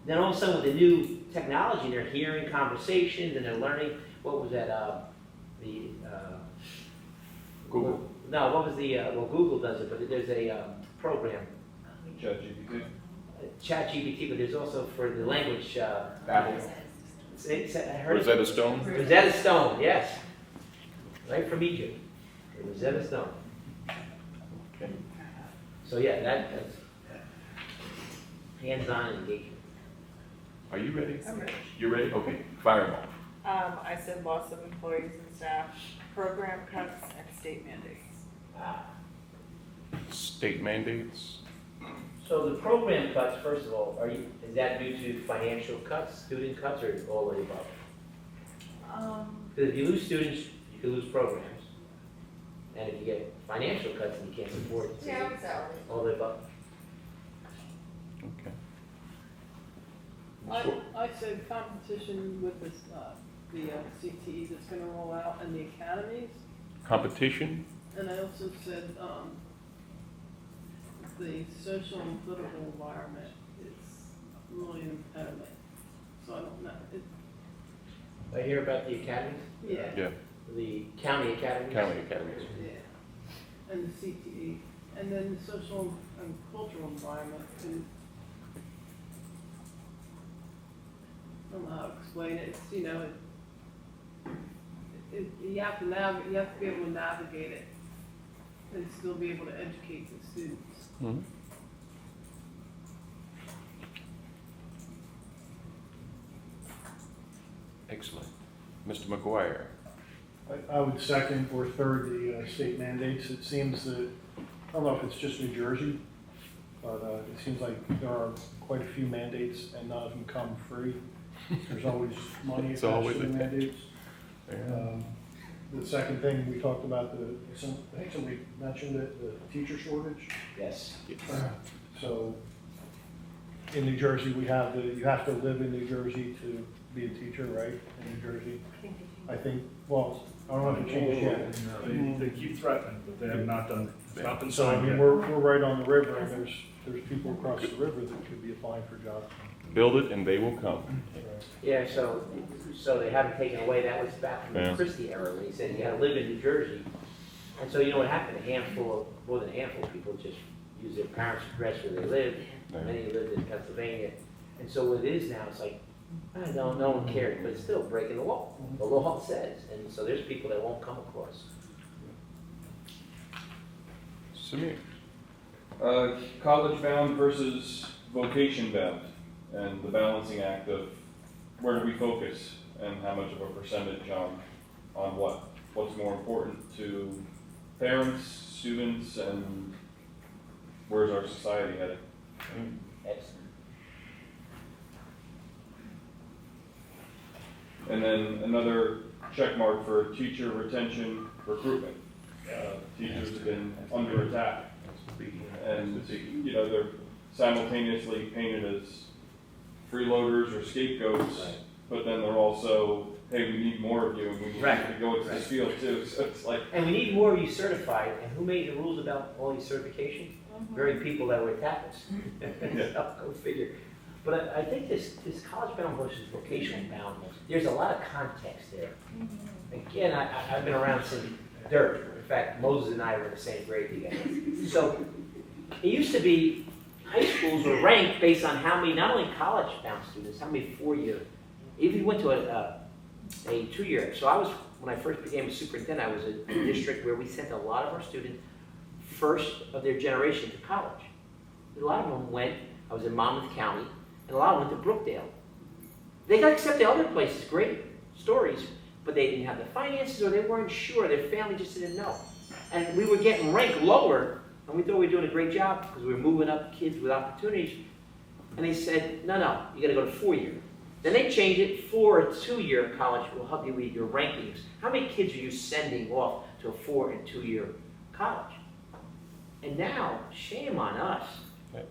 Then all of a sudden with the new technology, they're hearing conversations and they're learning, what was that, Google. No, what was the, Google does it, but there's a program, ChatGPT. ChatGPT, but there's also for the language, Apple. I heard Rosetta Stone? Rosetta Stone, yes. Right from Egypt. Rosetta Stone. Okay. So yeah, that's hands-on engagement. Are you ready? I'm ready. You ready? Okay, fire them off. I said loss of employees and staff, program cuts, and state mandates. State mandates? So the program cuts, first of all, is that due to financial cuts, student cuts, or all of the above? Because if you lose students, you can lose programs. And if you get financial cuts, then you can't support it. So all of the above. Okay. I said competition with this, the CTE that's gonna roll out and the academies. Competition? And I also said, the social and political environment is really an impediment. So I don't know, I hear about the academies, yeah, Yeah, the county academies. county academies. yeah. And the CTE, and then the social and cultural environment too. I don't know how to explain it, it's, you know, you have to you have to be able to navigate it and still be able to educate the students. Mhm. Excellent. Mr. McGuire. I would second or third the state mandates. It seems that, I don't know if it's just New Jersey, but it seems like there are quite a few mandates and none of them come free. There's always money It's attached always to the attached. mandates. Yeah. The second thing, we talked about I think somebody mentioned it, the teacher shortage. Yes. So in New Jersey, you have to live in New Jersey to be a teacher, right, in New Jersey? I think they changed. I think, well, I don't know if it changed yet. They keep threatening, but they have not done, it's not been So, I signed mean, yet. we're right on the river, and there's people across the river that could be applying for jobs. Build it and they will come. Yeah, so they haven't taken away, that was back from the Yeah. Christie era, when he said you gotta live in New Jersey. And so you know what happened, more than a handful of people just use their parents' address where they live, many lived in Pennsylvania. And so what it is now, it's like, I don't know, no one cared, but it's still breaking the law. The law says, and so there's people that won't come across. Samir. College bound versus vocation bound, and the balancing act of where do we focus and how much of a percentage on what? What's more important to parents, students, and where's our society headed? Excellent. And then another check mark for teacher retention recruitment. Teachers have been under attack. And, you know, they're simultaneously painted as freeloaders or scapegoats, but then they're also, hey, we need more of you, and we need you to go into this field too. So it's like, And we need more of you certified, and who made the rules about all these certifications? Very people that were attacked us. So, go figure. But I think this college bound versus vocational bound, there's a lot of context there. Again, I've been around since dirt. In fact, Moses and I were in the same grade together. So it used to be high schools were ranked based on how many, not only college bound students, how many 4-year. If you went to a 2-year, so when I first became a superintendent, I was in a district where we sent a lot of our students first of their generation to college. A lot of them went, I was in Monmouth County, and a lot of them went to Brookdale. They got accepted other places, great stories, but they didn't have the finances or they weren't sure, their family just didn't know. And we were getting ranked lower, and we thought we were doing a great job because we were moving up kids with opportunities. And they said, no, you gotta go to 4-year. Then they changed it for a 2-year college will help you with your rankings. How many kids are you sending off to a 4 and 2-year college? And now, shame on us,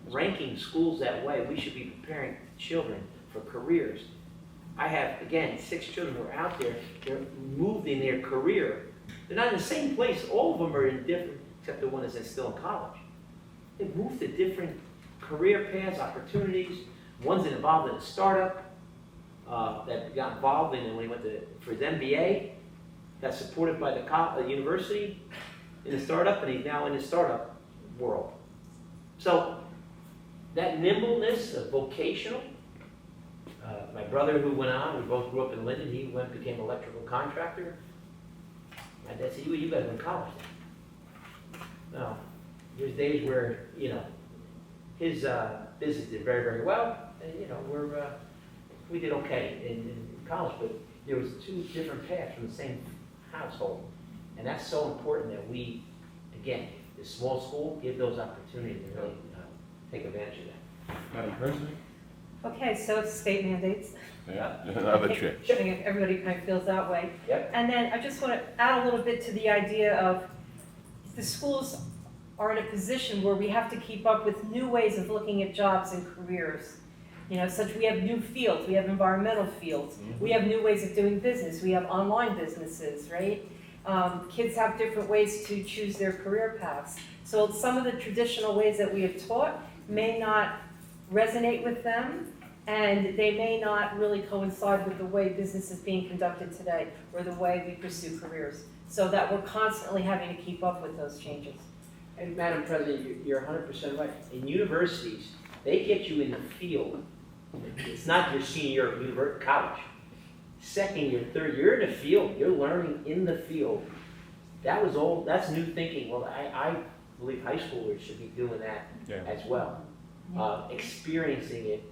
ranking schools that way. We should be preparing children for careers. I have, again, 6 children who are out there, they're moved in their career. They're not in the same place, all of them are in different, except the one that's still in college. They've moved to different career paths, opportunities. One's involved in a startup that got involved in, and when he went for his MBA, got supported by the university in a startup, and he's now in the startup world. So that nimbleness of vocational, my brother who went on, we both grew up in Linden, he became an electrical contractor. My dad said, you guys went to college then. No, there's days where, you know, his business did very, very well, and you know, we did okay in college, but there was 2 different paths from the same household. And that's so important that we, again, the small school, give those opportunities to really take advantage of that. Madam President? Okay, so state mandates. Yeah, another check. I think everybody kind of feels that way. Yep. And then I just want to add a little bit to the idea of the schools are in a position where we have to keep up with new ways of looking at jobs and careers. You know, such we have new fields, we have environmental fields, we have new ways of doing business, we have online businesses, right? Kids have different ways to choose their career paths. So some of the traditional ways that we have taught may not resonate with them, and they may not really coincide with the way business is being conducted today or the way we pursue careers. So that we're constantly having to keep up with those changes. And Madam President, you're 100% right. In universities, they get you in the field. It's not your senior year of college. Second year, third, you're in the field. You're learning in the field. That's new thinking. Well, I believe high schoolers should be doing that as well. Experiencing it.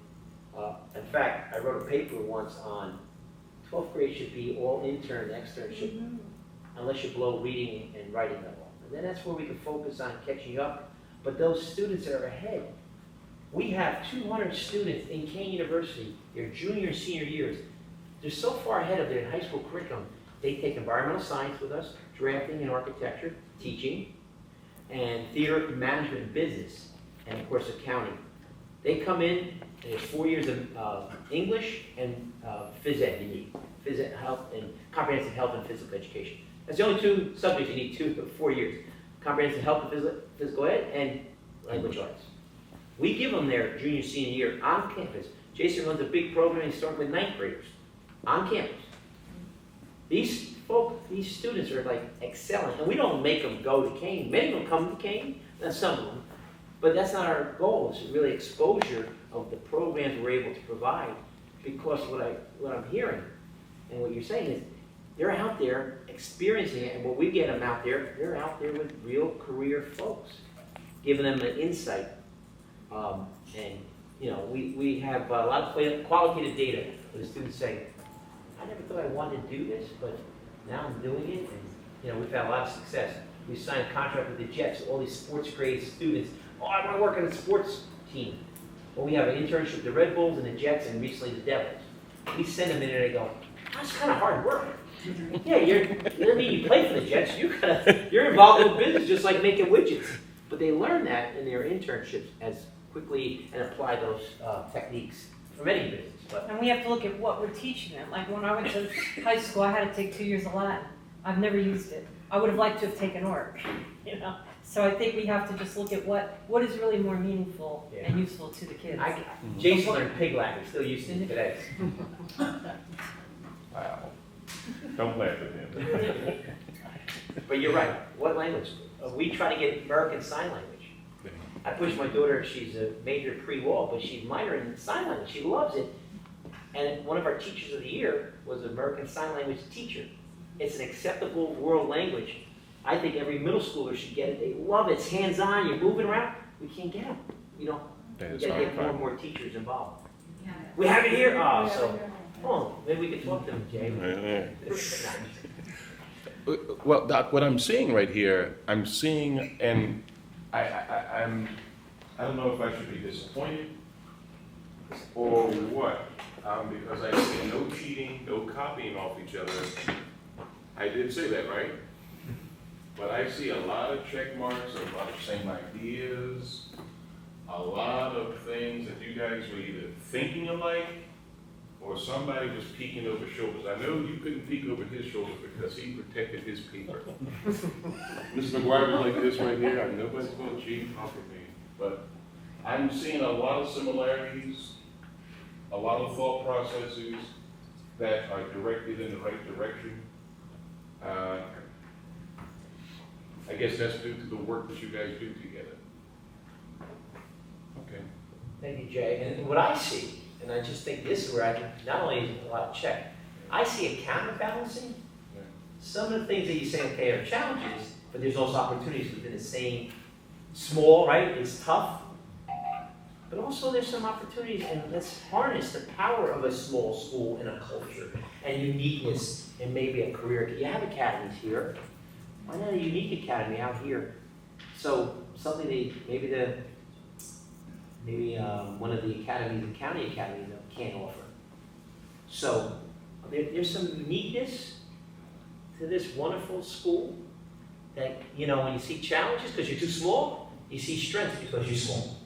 In fact, I wrote a paper once on 12th grade should be all intern, externship, unless you blow reading and writing level. And then that's where we can focus on catching up. But those students that are ahead, we have 200 students in Kane University, their junior and senior years. They're so far ahead of their high school curriculum. They take environmental science with us, drafting and architecture, teaching, and theater, management, and business, and of course accounting. They come in, and it's 4 years of English and phys ed you need. Phys ed, health, and comprehensive health and physical education. That's the only 2 subjects you need 4 years. Comprehensive health and physical ed and language arts. We give them their junior, senior year on campus. Jason runs a big program, he's starting with 9th graders on campus. These students are like excelling, and we don't make them go to Kane. Many of them come to Kane, and some of them, but that's not our goal. It's really exposure of the programs we're able to provide, because what I'm hearing and what you're saying is they're out there experiencing it, and when we get them out there, they're out there with real career folks, giving them an insight. And you know, we have a lot of qualitative data where the students say, I never thought I wanted to do this, but now I'm doing it, and you know, we've had a lot of success. We signed a contract with the Jets, all these sports grade students. Oh, I want to work on a sports team. Well, we have an internship with the Red Bulls and the Jets, and recently the Devils. We send them in and they go, that's kind of hard work. Yeah, you play for the Jets, you're involved in business just like making widgets. But they learn that in their internships as quickly and apply those techniques from any business. But And we have to look at what we're teaching them. Like when I went to high school, I had to take 2 years of Latin. I've never used it. I would have liked to have taken ARC, you know? So I think we have to just look at what is really more meaningful and useful to the kids. Jason learned pig Latin, still using it today. Wow. Don't laugh at him. But you're right. What language? We try to get American Sign Language. I push my daughter, she's a major pre-law, but she's minor in sign language. She loves it. And one of our teachers of the year was an American Sign Language teacher. It's an acceptable world language. I think every middle schooler should get it. They love it. It's hands-on. You're moving around. We can't get them. We got to get more and more teachers involved. We have it here? Oh, so, maybe we could talk to them, Jay. Well, Doc, what I'm seeing right here, I'm seeing, and I don't know if I should be disappointed or what, because I see no cheating, no copying off each other. I did say that, right? But I see a lot of check marks, a lot of same ideas, a lot of things that you guys were either thinking alike or somebody was peeking over shoulders. I know you couldn't peek over his shoulder because he protected his paper. Mr. McGuire was like this right here. Nobody's going to cheat off of me. But I'm seeing a lot of similarities, a lot of thought processes that are directed in the right direction. I guess that's due to the work that you guys do together. Okay. Thank you, Jay. And what I see, and I just think this is where I not only a lot of check, I see a counterbalancing. Yeah. Some of the things that you say, okay, are challenges, but there's also opportunities within the same small, right? It's tough. But also there's some opportunities, and let's harness the power of a small school and a culture and uniqueness and maybe a career. You have academies here. Why not a unique academy out here? So something that maybe one of the academies, the county academies, can't offer. So there's some uniqueness to this wonderful school that, you know, when you see challenges because you're too small, you see strengths because you're small.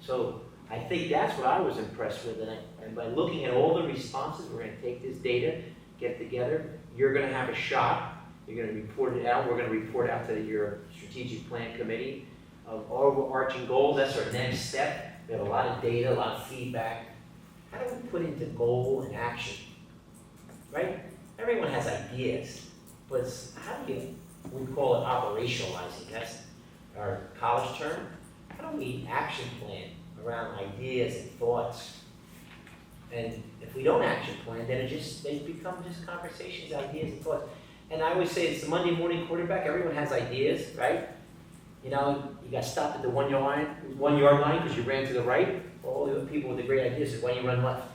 So I think that's what I was impressed with. And by looking at all the responses, we're going to take this data, get together. You're going to have a shot. You're going to report it out. We're going to report out to your strategic plan committee of overarching goals. That's our next step. We have a lot of data, a lot of feedback. How do we put into goal and action? Right? Everyone has ideas, but how do you, we call it operationalizing. That's our college term. How do we action plan around ideas and thoughts? And if we don't action plan, then they become just conversations, ideas, and thoughts. And I always say it's the Monday morning quarterback. Everyone has ideas, right? You know, you got stopped at the 1 yard line because you ran to the right. All the people with the great ideas said, why don't you run left?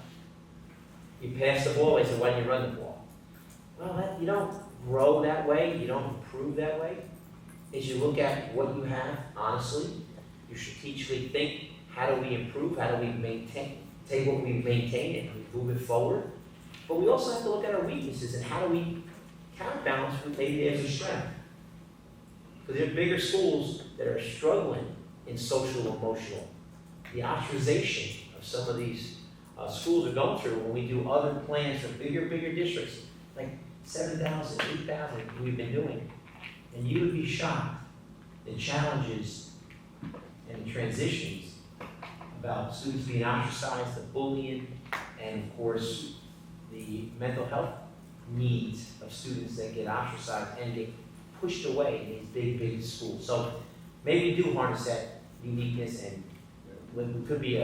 You pass the ball, they said, why don't you run the ball? Well, you don't grow that way. You don't improve that way. As you look at what you have, honestly, you strategically think, how do we improve? How do we take what we maintain and move it forward? But we also have to look at our weaknesses and how do we counterbalance with maybe there's a strength. Because there are bigger schools that are struggling in social emotional the ostracization of some of these schools are going through when we do other plans for bigger districts, like 7,000, 8,000 we've been doing. And you would be shocked the challenges and the transitions about students being ostracized, the bullying, and of course, the mental health needs of students that get ostracized and get pushed away in these big schools. So maybe we do harness that uniqueness, and it could be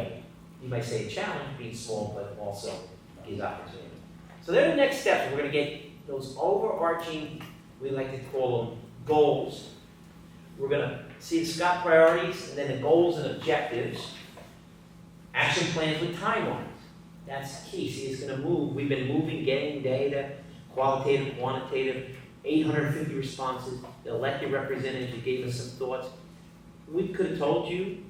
you might say a challenge being small, but also gives opportunity. So they're the next steps. We're going to get those overarching, we like to call them goals. We're going to see the SCOT priorities, and then the goals and objectives, action plans with timelines. That's key. See, it's going to move. We've been moving, getting data, qualitative, quantitative, 850 responses. The elected representatives who gave us some thoughts. We could have told you,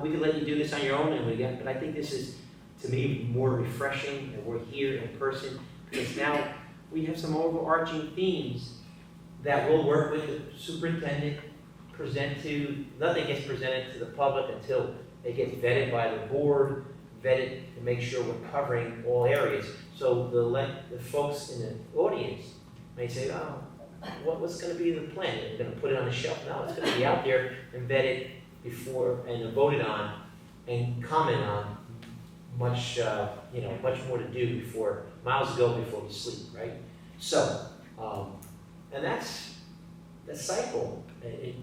we could let you do this on your own, but I think this is, to me, more refreshing, and we're here in person, because now we have some overarching themes that we'll work with the superintendent, nothing gets presented to the public until it gets vetted by the board, vetted to make sure we're covering all areas. So the folks in the audience may say, oh, what's going to be the plan? Are we going to put it on the shelf? No, it's going to be out there and vetted before and voted on and comment on. Much more to do before, miles to go before we sleep, right? So, and that's the cycle. It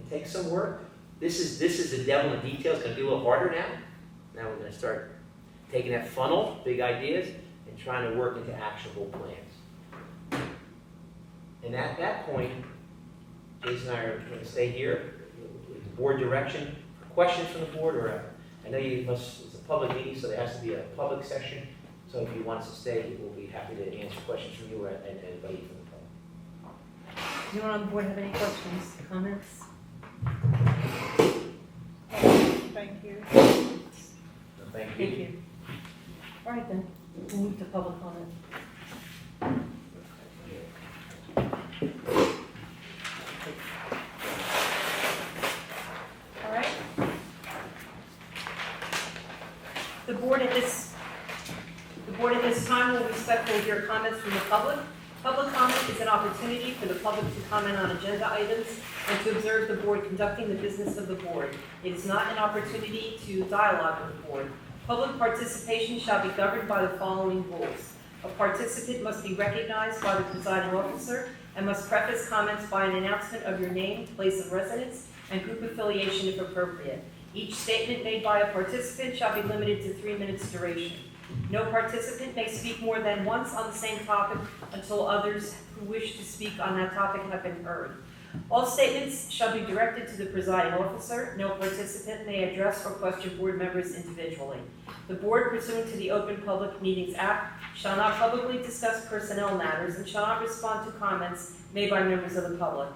takes some work. This is the devil in the details. It's going to be a little harder now. Now we're going to start taking that funnel, big ideas, and trying to work into actionable plans. And at that point, Jason and I are going to stay here with the board direction. Questions from the board, or I know it's a public meeting, so there has to be a public session. So if you want us to stay, we'll be happy to answer questions from you and anybody from the public. Anyone on the board have any questions, comments? Thank you. Thank you. Thank you. All right then, we'll move to public comment. All right. The board at this time will respectfully hear comments from the public. Public comment is an opportunity for the public to comment on agenda items and to observe the board conducting the business of the board. It is not an opportunity to dialogue with the board. Public participation shall be governed by the following rules. A participant must be recognized by the presiding officer and must preface comments by an announcement of your name, place of residence, and group affiliation if appropriate. Each statement made by a participant shall be limited to 3 minutes duration. No participant may speak more than once on the same topic until others who wish to speak on that topic have been heard. All statements shall be directed to the presiding officer. No participant may address or question board members individually. The board, pursuant to the Open Public Meetings Act, shall not publicly discuss personnel matters and shall not respond to comments made by members of the public.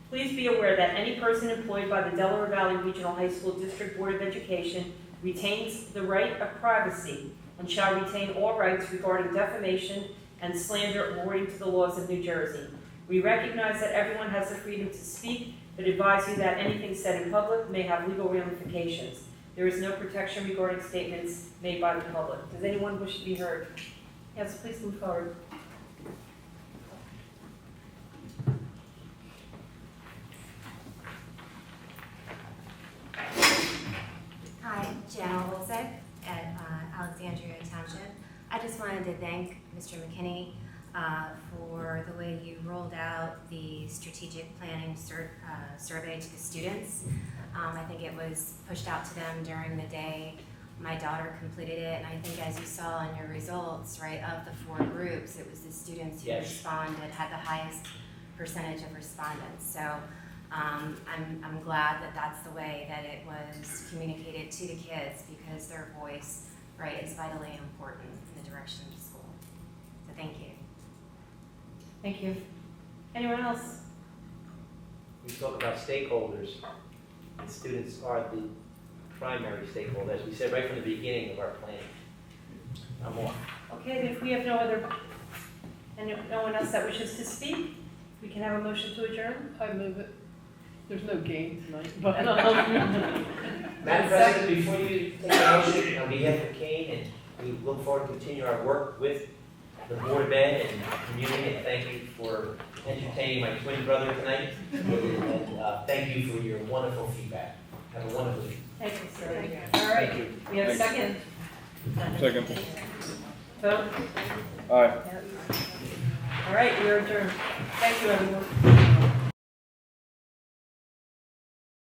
Please be aware that any person employed by the Delaware Valley Regional High School District Board of Education retains the right of privacy and shall retain all rights regarding defamation and slander according to the laws of New Jersey. We recognize that everyone has the freedom to speak, but advise you that anything said in public may have legal ramifications. There is no protection regarding statements made by the public. Does anyone wish to be heard? Yes, please move forward. Hi, Jan Olsek at Alexandria Township. I just wanted to thank Mr. McKinney for the way you rolled out the strategic planning survey to the students. I think it was pushed out to them during the day. My daughter completed it, and I think as you saw in your results, right, of the 4 groups, it was the students who Yes. responded, had the highest percentage of respondents. So I'm glad that that's the way that it was communicated to the kids, because their voice, right, is vitally important in the direction of the school. So thank you. Thank you. Anyone else? We talk about stakeholders, and students are the primary stakeholders, as we said right from the beginning of our plan. I'm on. Okay, if we have no one else that wishes to speak, we can have a motion to adjourn. I move it. There's no game tonight, but Madam President, before you take the motion, on behalf of Kane, and we look forward to continue our work with the Board of Ed and the community, and thank you for entertaining my twin brother tonight. And thank you for your wonderful feedback. Have a wonderful evening. Thank you, sir. All right, we have a second. Second. Vote. Aye. All right, we are adjourned. Thank you, everyone.